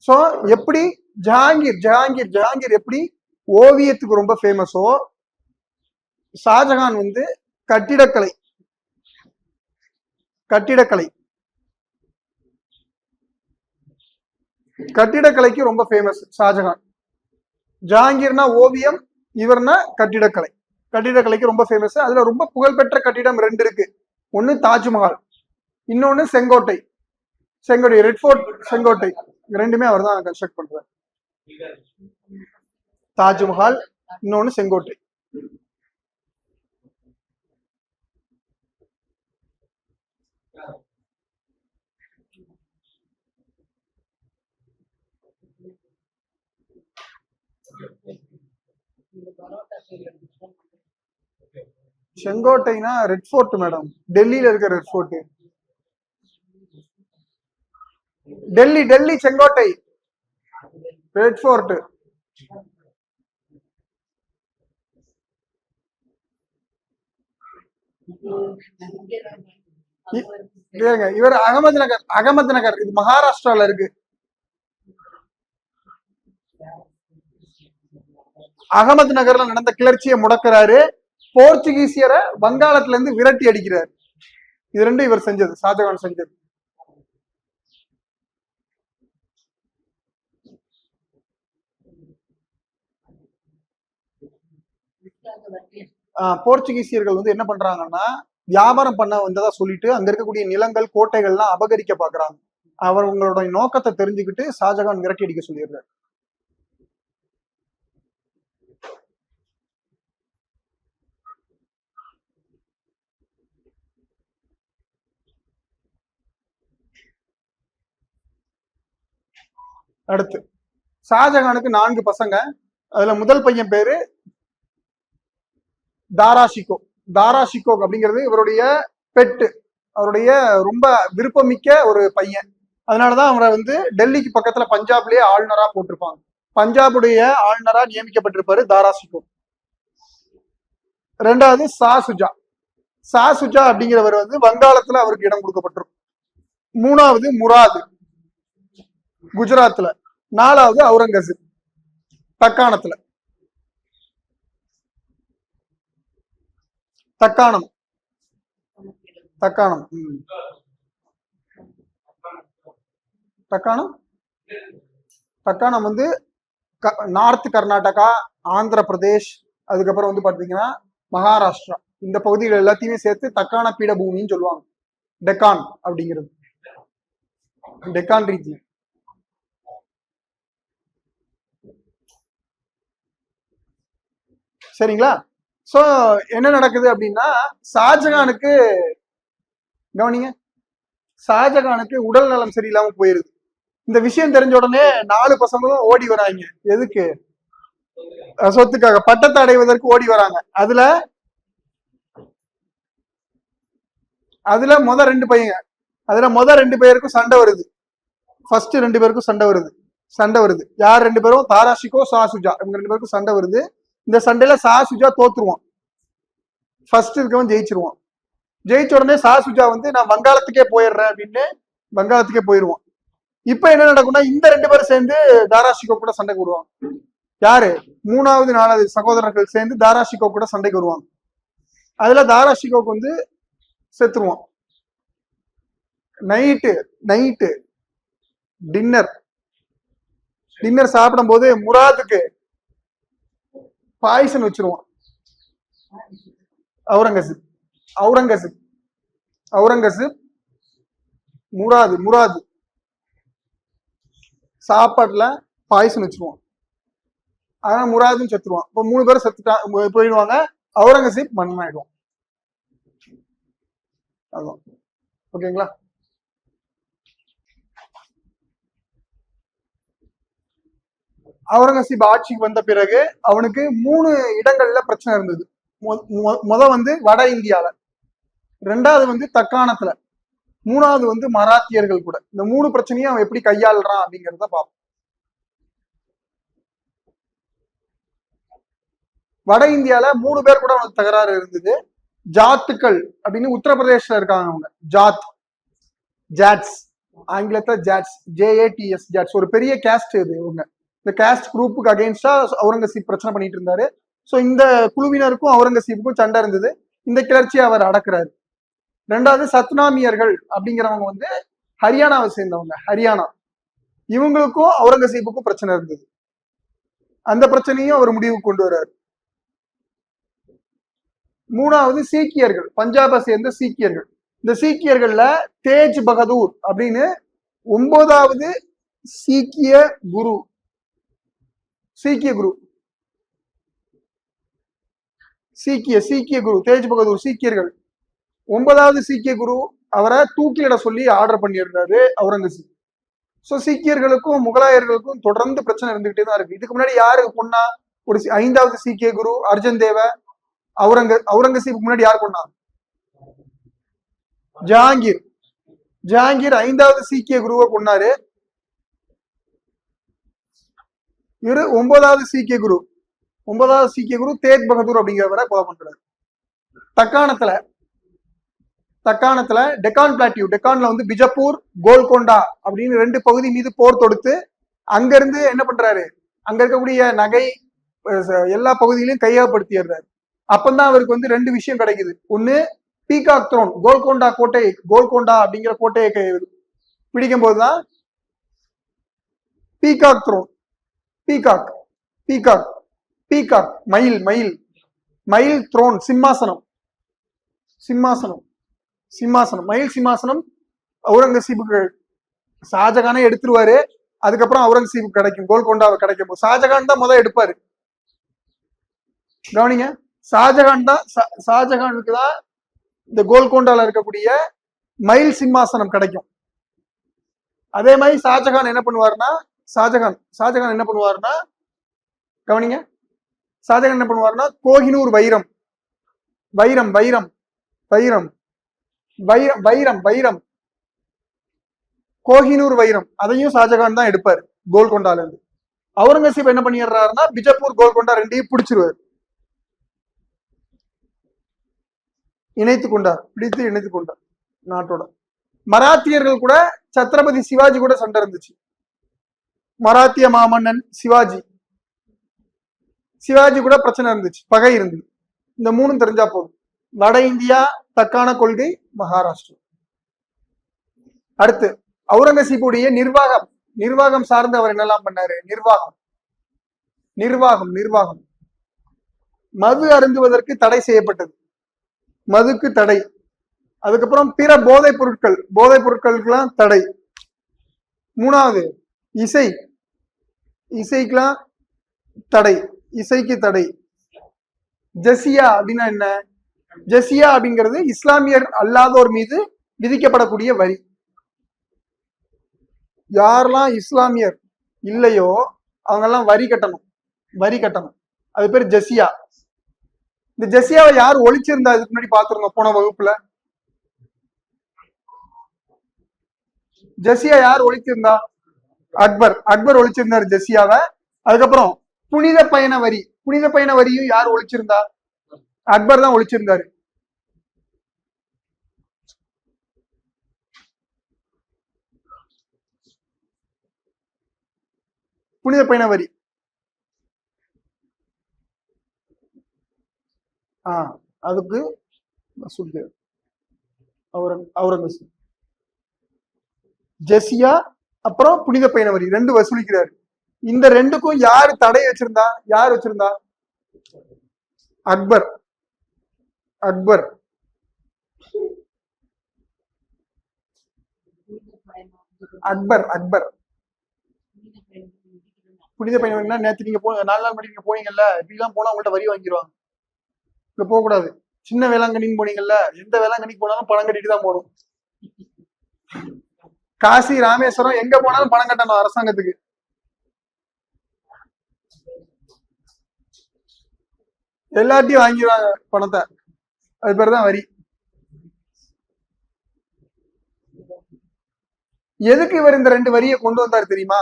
சோ எப்படி ஜஹாங்கீர் எப்படி ஓவியத்துக்கு ரொம்ப ஃபேமஸோ, ஷாஜஹான் வந்து கட்டிடக்கலைக்கு ரொம்ப ஃபேமஸ் ஷாஜஹான். ஜஹாங்கீர்னா ஓவியம், இவர்னா கட்டிடக்கலைக்கு ரொம்ப ஃபேமஸ். அதுல ரொம்ப புகழ்பெற்ற கட்டிடம் ரெண்டு இருக்கு. ஒன்னு தாஜ்மஹால், இன்னொன்னு செங்கோட்டை. ரெட் ஃபோர்ட், செங்கோட்டை, ரெண்டுமே அவர் தான் கன்ஸ்ட்ரக்ட் பண்றாரு. தாஜ்மஹால், இன்னொன்னு செங்கோட்டை. செங்கோட்டைனா ரெட் ஃபோர்ட் மேடம், டெல்லியில இருக்க ரெட் ஃபோர்ட். டெல்லி செங்கோட்டை, ரெட் ஃபோர்ட். இவர் அகமது நகர் இது மகாராஷ்டிரால இருக்கு. அகமது நகர்ல நடந்த கிளர்ச்சியை முடக்கிறாரு. போர்ச்சுகீசியரை வங்காளத்துல இருந்து விரட்டி அடிக்கிறார். இது ரெண்டும் இவர் செஞ்சது, ஷாஜகான் செஞ்சது. போர்ச்சுகீசியர்கள் வந்து என்ன பண்றாங்கன்னா வியாபாரம் பண்ண வந்ததா சொல்லிட்டு அங்க இருக்கக்கூடிய நிலங்கள், கோட்டைகள்லாம் அபகரிக்க பாக்குறாங்க. அவங்களோட நோக்கத்தை தெரிஞ்சுக்கிட்டு ஷாஜகான் விரட்டி அடிக்க சொல்லிடுறாரு. அடுத்து ஷாஜகானுக்கு 4 பசங்க. அதுல முதல் பையன் பேரு தாராஷிகோ. தாராஷிகோ அப்படிங்கிறது இவருடைய பெட்டு, அவருடைய ரொம்ப விருப்பமிக்க ஒரு பையன். அதனாலதான் அவரை வந்து டெல்லிக்கு பக்கத்துல பஞ்சாப்லயே ஆளுநரா போட்டிருப்பாங்க. பஞ்சாபுடைய ஆளுநரா நியமிக்கப்பட்டிருப்பாரு தாராஷிகோ. ரெண்டாவது ஷாசுஜா. ஷாசுஜா அப்படிங்கிறவர் வந்து வங்காளத்துல அவருக்கு இடம் கொடுக்கப்பட்டிருக்கும். மூணாவது முராது குஜராத்ல. நாலாவது அவுரங்கசீப் தக்காணத்துல. தக்காணம் தக்காணம் தக்காணம் தக்காணம் வந்து நார்த் கர்நாடகா, ஆந்திர பிரதேஷ், அதுக்கப்புறம் வந்து பாத்தீங்கன்னா மகாராஷ்டிரா, இந்த பகுதிகள் எல்லாத்தையுமே சேர்த்து தக்கான பீடபூமின்னு சொல்லுவாங்க. டெக்கான் அப்படிங்கிறது டெக்கான் ரீஜியன். சரிங்களா? சோ என்ன நடக்குது அப்படின்னா, ஷாஜகானுக்கு கவனிங்க, ஷாஜகானுக்கு உடல் நலம் சரியில்லாம போயிருது. இந்த விஷயம் தெரிஞ்ச உடனே 4 பசங்களும் ஓடி வராங்க. எதுக்கு? சொத்துக்காக, பட்டத்தை அடைவதற்கு ஓடி வராங்க. அதுல முத 2 பையங்க, முத 2 பேருக்கும் சண்டை வருது. ஃபர்ஸ்ட் 2 பேருக்கும் சண்டை வருது. யார் 2 பேரும்? தாராஷிகோ, ஷாசுஜா, இவங்க 2 பேருக்கும் சண்டை வருது. இந்த சண்டையில ஷாசுஜா தோத்துருவான். ஃபர்ஸ்ட் இருக்கவன் ஜெயிச்சிருவான். ஜெயிச்ச உடனே ஷாசுஜா வந்து நான் வங்காளத்துக்கே போயிடுறேன் அப்படின்னு வங்காளத்துக்கே போயிடுவான். இப்ப என்ன நடக்கும்னா, இந்த 2 பேரும் சேர்ந்து தாராஷிகோ கூட சண்டைக்கு வருவாங்க. யாரு? 3வது 4வது சகோதரர்கள் சேர்ந்து தாராஷிகோ கூட சண்டைக்கு வருவாங்க. அதுல தாராஷிகோக்கு வந்து செத்துருவான். நைட்டு டின்னர் சாப்பிடும் போது முராதுக்கு பாய்சன் வச்சிருவான். அவுரங்கசீப் முராது சாப்பாட்டுல பாய்சன் வச்சிருவான். ஆனா முராதும் செத்துருவான். இப்ப 3 பேரும் போயிடுவாங்க. அவுரங்கசீப் மண்ணாயிடுவான். அதான். ஓகேங்களா? அவுரங்கசீப் ஆட்சிக்கு வந்த பிறகு அவனுக்கு 3 இடங்கள்ல பிரச்சனை இருந்தது. முத வந்து வட இந்தியால, 2வது வந்து தக்காணத்துல, 3வது வந்து மராத்தியர்கள் கூட. இந்த 3 பிரச்சனையும் அவன் எப்படி கையாளுறான் அப்படிங்கிறத பார்ப்போம். வட இந்தியால 3 பேர் கூட அவனுக்கு தகராறு இருந்தது. ஜாத்துக்கள் அப்படின்னு உத்தரப்பிரதேசல இருக்காங்க. அவங்க ஜாட்ஸ், ஆங்கிலத்துல ஜாட்ஸ், JATS, ஜாட்ஸ், ஒரு பெரிய கேஸ்ட் இது. இவங்க இந்த கேஸ்ட் குரூப்புக்கு அகெயின்ஸ்டா அவுரங்கசீப் பிரச்சனை பண்ணிட்டு இருந்தாரு. சோ இந்த குழுவினருக்கும் அவுரங்கசீப்புக்கும் சண்டை இருந்தது. இந்த கிளர்ச்சியை அவர் அடக்குறாரு. 2வது சத்னாமியர்கள் அப்படிங்கிறவங்க வந்து ஹரியானாவை சேர்ந்தவங்க. ஹரியானா, இவங்களுக்கும் அவுரங்கசீப்புக்கும் பிரச்சனை இருந்தது. அந்த பிரச்சனையும் அவர் முடிவுக்கு கொண்டு வர்றாரு. 3வது சீக்கியர்கள், பஞ்சாபை சேர்ந்த சீக்கியர்கள். இந்த சீக்கியர்கள்ல தேஜ் பகதூர் அப்படின்னு 9வது சீக்கிய குரு தேஜ் பகதூர். சீக்கியர்கள் 9வது சீக்கிய குரு, அவரை தூக்கிலிட சொல்லி ஆர்டர் பண்ணியிருந்தாரு அவுரங்கசீப். சோ சீக்கியர்களுக்கும் முகலாயர்களுக்கும் தொடர்ந்து பிரச்சனை இருந்துகிட்டே தான் இருக்கு. இதுக்கு முன்னாடி யாருக்கு கொன்னா? ஒரு 5வது சீக்கிய குரு அர்ஜன் தேவ. அவுரங்கசீப் முன்னாடி யார் கொன்னா? ஜஹாங்கீர் 5வது சீக்கிய குருவை கொன்னாரு. இவரு 9வது சீக்கிய குரு தேக் பகதூர் அப்படிங்கிறவரை கொலை பண்றாரு. தக்காணத்துல டெக்கான் பிளாட்டியூ, டெக்கான்ல வந்து பிஜப்பூர், கோல்கொண்டா அப்படின்னு 2 பகுதி மீது போர் தொடுத்து அங்க இருந்து என்ன பண்றாரு? அங்க இருக்கக்கூடிய நகை எல்லா பகுதியிலையும் கையகப்படுத்திடுறாரு. அப்பந்தான் அவருக்கு வந்து 2 விஷயம் கிடைக்குது. ஒண்ணு, பீகாக் த்ரோன், கோல்கொண்டா அப்படிங்கிற கோட்டையை பிடிக்கும் போதுதான் பீகாக் த்ரோன், பீகாக் மயில் த்ரோன், சிம்மாசனம் மயில் சிம்மாசனம் அவுரங்கசீபுக்கு ஷாஜகானே எடுத்துருவாரு. அதுக்கப்புறம் அவுரங்கசீபு கிடைக்கும், கோல்கொண்டாவை கிடைக்கும். ஷாஜகான் தான் முதல் எடுப்பாரு. கவனிங்க, ஷாஜகானுக்கு தான் இந்த கோல்கொண்டால இருக்கக்கூடிய மயில் சிம்மாசனம் கிடைக்கும். அதே மாதிரி ஷாஜகான் என்ன பண்ணுவாருன்னா, ஷாஜகான் என்ன பண்ணுவாருன்னா, கவனிங்க, ஷாஜகான் என்ன பண்ணுவாருன்னா கோஹினூர் வைரம் வைரம் வைரம் வைரம் வைரம் வைரம் வைரம் கோஹினூர் வைரம் அதையும் ஷாஜகான் தான் எடுப்பாரு கோல்கொண்டால இருந்து. அவுரங்கசீப் என்ன பண்ணிடுறாருன்னா பிஜப்பூர் கோல்கொண்டா ரெண்டையும் பிடிச்சிருவாரு, பிடித்து இணைத்து கொண்டார் நாட்டோட. மராத்தியர்கள் கூட சத்ரபதி சிவாஜி கூட சண்டை இருந்துச்சு. மராத்திய மாமன்னன் சிவாஜி கூட பிரச்சனை இருந்துச்சு, பகை இருந்தது. இந்த மூணும் தெரிஞ்சா போதும். வட இந்தியா தக்கான கொள்கை, மகாராஷ்டிரா. அடுத்து அவுரங்கசீப்புடைய நிர்வாகம் சார்ந்து அவர் என்னெல்லாம் பண்ணாரு? நிர்வாகம் மது அருந்துவதற்கு தடை செய்யப்பட்டது, மதுக்கு தடை. அதுக்கப்புறம் பிற போதைப் பொருட்களுக்கெல்லாம் தடை. மூணாவது இசைக்கெல்லாம் தடை, இசைக்கு தடை. ஜசியா அப்படின்னா என்ன? ஜசியா அப்படிங்கிறது இஸ்லாமியர் அல்லாதோர் மீது விதிக்கப்படக்கூடிய வரி. யாரெல்லாம் இஸ்லாமியர் இல்லையோ அவங்க எல்லாம் வரி கட்டணும். அது பேர் ஜசியா. இந்த ஜசியாவை யார் ஒழிச்சிருந்தா? இதுக்கு முன்னாடி பாத்துருந்தோம் போன வகுப்புல. ஜசியா யார் ஒழிச்சிருந்தா? அக்பர் ஒழிச்சிருந்தாரு ஜசியாவை. அதுக்கப்புறம் புனித பயண வரியும் யார் ஒழிச்சிருந்தா? அக்பர் தான் ஒழிச்சிருந்தாரு. புனித பயண வரி அதுக்கு அவுரங்கசீப் ஜசியா அப்புறம் புனித பயண வரி ரெண்டு வசூலிக்கிறாரு. இந்த ரெண்டுக்கும் யாரு தடை வச்சிருந்தா? அக்பர். புனித பயணம் நேற்று நீங்க 4 நாள் மணி நீங்க போனீங்கல்ல, இப்படிலாம் போனா உங்கள்ட்ட வரி வாங்கிடுவாங்க. இங்க போக கூடாது. சின்ன வேளாங்கண்ணின்னு போனீங்கல்ல, எந்த வேளாங்கண்ணிக்கு போனாலும் பணம் கட்டிட்டு தான் போகணும். காசி, ராமேஸ்வரம் எங்க போனாலும் பணம் கட்டணும் அரசாங்கத்துக்கு. எல்லாத்தையும் வாங்கிடுவாங்க பணத்தை, அது பேர் தான் வரி. எதுக்கு இவர் இந்த 2 வரியை கொண்டு வந்தாரு தெரியுமா?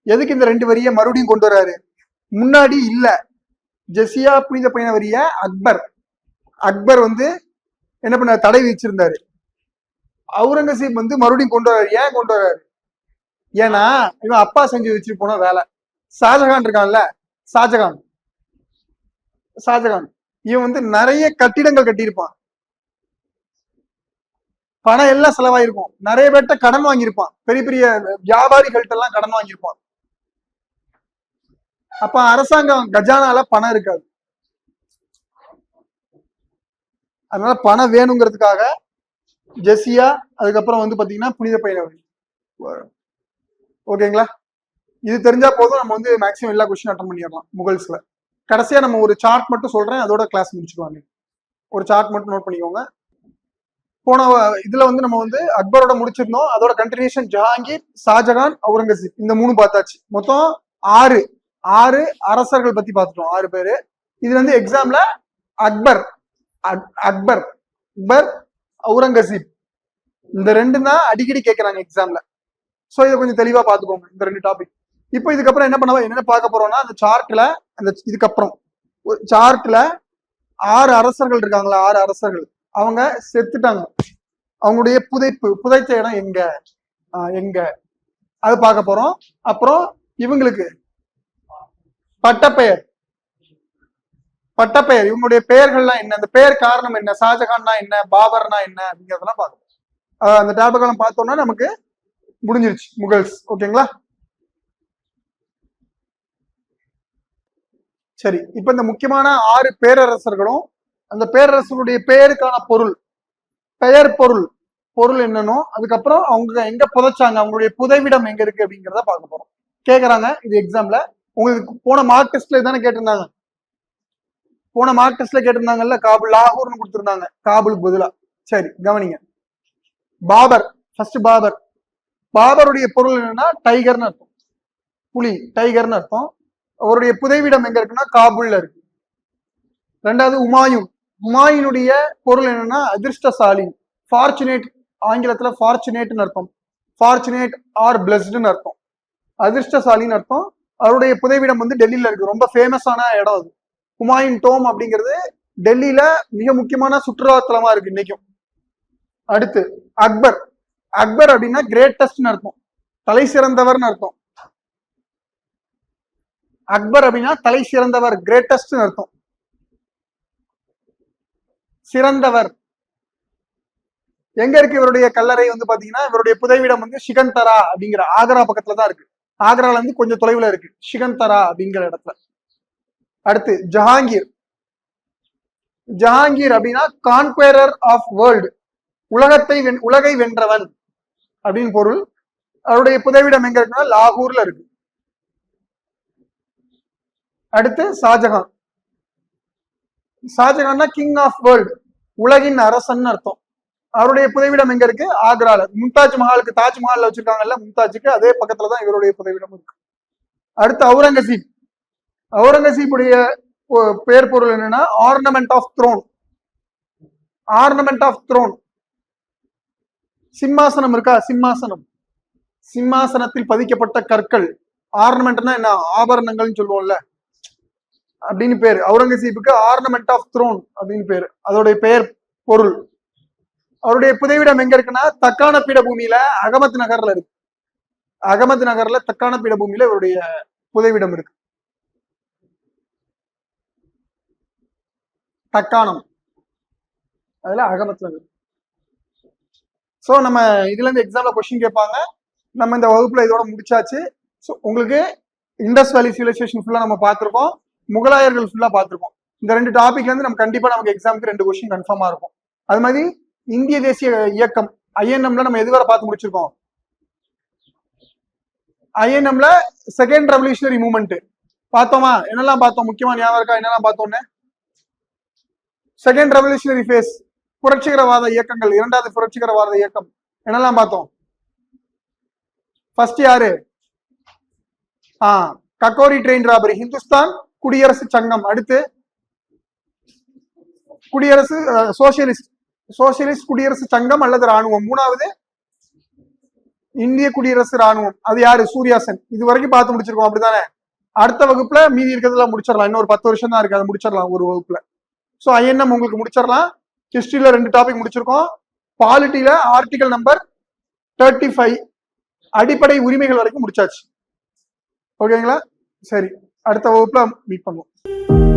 எதுக்கு இந்த 2 வரியை மறுபடியும் கொண்டு வர்றாரு? முன்னாடி இல்ல ஜசியா புனித பயண வரிய அக்பர் வந்து என்ன பண்ண தடை விதிச்சிருந்தாரு. அவுரங்கசீப் வந்து மறுபடியும் கொண்டு வர்றாரு. ஏன் கொண்டு வர்றாரு? ஏன்னா இவன் அப்பா செஞ்சு வச்சுட்டு போன வேலை. ஷாஜகான் இருக்கான்ல, ஷாஜகான் இவன் வந்து நிறைய கட்டிடங்கள் கட்டியிருப்பான், பணம் எல்லாம் செலவாயிருக்கும், நிறைய பேர்ட்ட கடன் வாங்கியிருப்பான், பெரிய பெரிய வியாபாரிகள்ட்ட எல்லாம் கடன் வாங்கியிருப்பான். அப்ப அரசாங்கம் கஜானால பணம் இருக்காது. அதனால பணம் வேணுங்கிறதுக்காக ஜசியா, அதுக்கப்புறம் வந்து பாத்தீங்கன்னா புனித பயண வரி. ஓகேங்களா? இது தெரிஞ்சா போதும், நம்ம வந்து மேக்சிமம் எல்லா கொஸ்டின் அட்டன் பண்ணிடலாம் முகல்ஸ்ல. கடைசியா நம்ம ஒரு சார்ட் மட்டும் சொல்றேன், அதோட கிளாஸ் முடிச்சுக்குவாங்க. ஒரு சார்ட் மட்டும் நோட் பண்ணிக்கோங்க. போன இதுல வந்து நம்ம வந்து அக்பரோட முடிச்சிருந்தோம், அதோட கண்டினியூஷன் ஜஹாங்கீர், ஷாஜகான், அவுரங்கசீப், இந்த 3 பார்த்தாச்சு. மொத்தம் 6 அரசர்கள் பத்தி பார்த்துட்டோம், 6 பேரு. இதுல இருந்து எக்ஸாம்ல அக்பர் அவுரங்கசீப் இந்த 2 தான் அடிக்கடி கேட்கறாங்க எக்ஸாம்ல. சோ இதை கொஞ்சம் தெளிவா பாத்துக்கோங்க இந்த 2 டாபிக். இப்போ இதுக்கப்புறம் என்ன பார்க்க போறோம்னா, அந்த சார்ட்ல இதுக்கப்புறம் சார்ட்ல 6 அரசர்கள் இருக்காங்களா, 6 அரசர்கள் அவங்க செத்துட்டாங்க. அவங்களுடைய புதைத்த இடம் எங்க அது பார்க்க போறோம். அப்புறம் இவங்களுக்கு பட்டப்பெயர் இவங்களுடைய பெயர்கள்லாம் என்ன, அந்த பெயர் காரணம் என்ன, ஷாஜகான்னா என்ன, பாபர்னா என்ன அப்படிங்கறதெல்லாம் பார்க்கணும். அந்த டாபிக் எல்லாம் பார்த்தோம்னா நமக்கு முடிஞ்சிருச்சு முகல்ஸ். ஓகேங்களா? சரி, இப்ப இந்த முக்கியமான 6 பேரரசர்களும் அந்த பேரரசருடைய பெயருக்கான பொருள் என்னன்னோ, அதுக்கப்புறம் அவங்க எங்க புதைச்சாங்க, அவங்களுடைய புதைவிடம் எங்க இருக்கு அப்படிங்கிறத பார்க்க போறோம். கேக்குறாங்க இது எக்ஸாம்ல. உங்களுக்கு போன மார்க் டெஸ்ட்ல தானே கேட்டிருந்தாங்க, காபுல், லாகூர்னு கொடுத்திருந்தாங்க, காபுலுக்கு பதிலா. சரி கவனிங்க. பாபருடைய பொருள் என்னன்னா டைகர்னு அர்த்தம். புலி, டைகர்னு அர்த்தம். அவருடைய புதைவிடம் எங்க இருக்குன்னா காபூல்ல இருக்கு. ரெண்டாவது உமாயூன். உமாயூனுடைய பொருள் என்னன்னா அதிர்ஷ்டசாலி, ஃபார்ச்சுனேட். ஆங்கிலத்துல ஃபார்ச்சுனேட்னு அர்த்தம். ஃபார்ச்சுனேட் ஆர் பிளஸ்டுன்னு அர்த்தம். அதிர்ஷ்டசாலின்னு அர்த்தம். அவருடைய புதைவிடம் வந்து டெல்லியில இருக்கு. ரொம்ப ஃபேமஸான இடம் அது. ஹுமாயூன் டோம் அப்படிங்கிறது டெல்லியில மிக முக்கியமான சுற்றுலாத்தலமா இருக்கு இன்னைக்கும். அடுத்து அக்பர். அக்பர் அப்படின்னா கிரேட்டஸ்ட்னு அர்த்தம், தலை சிறந்தவர்னு அர்த்தம். அக்பர் அப்படின்னா தலை சிறந்தவர், கிரேட்டஸ்ட்னு அர்த்தம், சிறந்தவர். எங்க இருக்கு இவருடைய கல்லறை வந்து பாத்தீங்கன்னா, இவருடைய புதைவிடம் வந்து சிகந்தரா அப்படிங்கிற ஆக்ரா பக்கத்துல தான் இருக்கு. ஆக்ரால இருந்து கொஞ்சம் தொலைவுல இருக்கு, சிகந்தரா அப்படிங்கிற இடத்துல. அடுத்து ஜஹாங்கீர். ஜஹாங்கீர் அப்படின்னா கான்குவரர் ஆஃப் வேர்ல்டு, உலகை வென்றவன் அப்படின்னு பொருள். அவருடைய புதைவிடம் எங்க இருக்குன்னா லாகூர்ல இருக்கு. அடுத்து ஷாஜகான். ஷாஜகான்னா கிங் ஆஃப் வேர்ல்டு, உலகின் அரசன் அர்த்தம். அவருடைய புதைவிடம் எங்க இருக்கு? ஆக்ரால. மும்தாஜ் மஹாலுக்கு, தாஜ்மஹால் வச்சிருக்காங்கல்ல மும்தாஜுக்கு, அதே பக்கத்துலதான் இவருடைய புதைவிடம் இருக்கு. அடுத்து அவுரங்கசீப். அவுரங்கசீப்புடைய பேர் பொருள் என்னன்னா ornament of throne. Ornament of throne, சிம்மாசனம் இருக்கா, சிம்மாசனம், சிம்மாசனத்தில் பதிக்கப்பட்ட கற்கள். ஆர்னமெண்ட்னா என்ன, ஆபரணங்கள்னு சொல்லுவோம்ல, அப்படின்னு பேரு. அவுரங்கசீப்புக்கு ஆர்னமெண்ட் ஆஃப் த்ரோன் அப்படின்னு பேரு, அதோடைய பெயர் பொருள். அவருடைய புதைவிடம் எங்க இருக்குன்னா தக்கான பீடபூமியில அகமத் நகர்ல இருக்கு. அகமது நகர்ல தக்கான பீடபூமியில இவருடைய புதைவிடம் இருக்கு. தக்கானம், அதுல அகமத் நகர். சோ நம்ம இதுல இருந்து எக்ஸாம்ல கொஸ்டின் கேட்பாங்க. நம்ம இந்த வகுப்புல இதோட முடிச்சாச்சு. ஸோ உங்களுக்கு இண்டஸ் வேலி சிவிலைசேஷன் ஃபுல்லா நம்ம பார்த்திருக்கோம், முகலாயர்கள் ஃபுல்லா பார்த்திருக்கோம். இந்த 2 டாபிக்ல இருந்து நம்ம கண்டிப்பா நமக்கு எக்ஸாமுக்கு 2 கொஸ்டின் கன்ஃபார்மா இருக்கும். அது மாதிரி இந்திய தேசிய இயக்கம் ஐஎன்எம்ல நம்ம எதுவரை பார்த்து முடிச்சிருக்கோம்? ஐஎன்எம்ல செகண்ட் ரெவல்யூஷனரி மூவ்மெண்ட் பார்த்தோமா? என்னெல்லாம் பார்த்தோம்? முக்கியமா ஞாபகம் இருக்கா என்னெல்லாம் பார்த்தோம்னு? செகண்ட் ரெவல்யூஷனரி ஃபேஸ், புரட்சிகரவாத இயக்கங்கள், 2வது புரட்சிகரவாத இயக்கம் என்னெல்லாம் பார்த்தோம்? ஃபர்ஸ்ட் யாரு? கக்கோரி ட்ரெயின் ராபரி, ஹிந்துஸ்தான் குடியரசு சங்கம். அடுத்து குடியரசு சோசியலிஸ்ட் குடியரசு சங்கம் அல்லது ராணுவம். 3வது இந்திய குடியரசு ராணுவம், அது யாரு? சூர்யா சென். இது வரைக்கும் பார்த்து முடிச்சிருக்கோம், அப்படித்தானே? அடுத்த வகுப்புல மீதி இருக்கிறதுல முடிச்சிடலாம். இன்னொரு 10 வருஷம் தான் இருக்கு, அதை முடிச்சிடலாம் ஒரு வகுப்புல. ஸோ ஐஎன்எம் உங்களுக்கு முடிச்சிடலாம். ஹிஸ்டரியில 2 டாபிக் முடிச்சிருக்கோம். பாலிட்டியில ஆர்டிகல் நம்பர் 35 அடிப்படை உரிமைகள் வரைக்கும் முடிச்சாச்சு. ஓகேங்களா? சரி, அடுத்த வகுப்புல மீட் பண்ணுவோம்.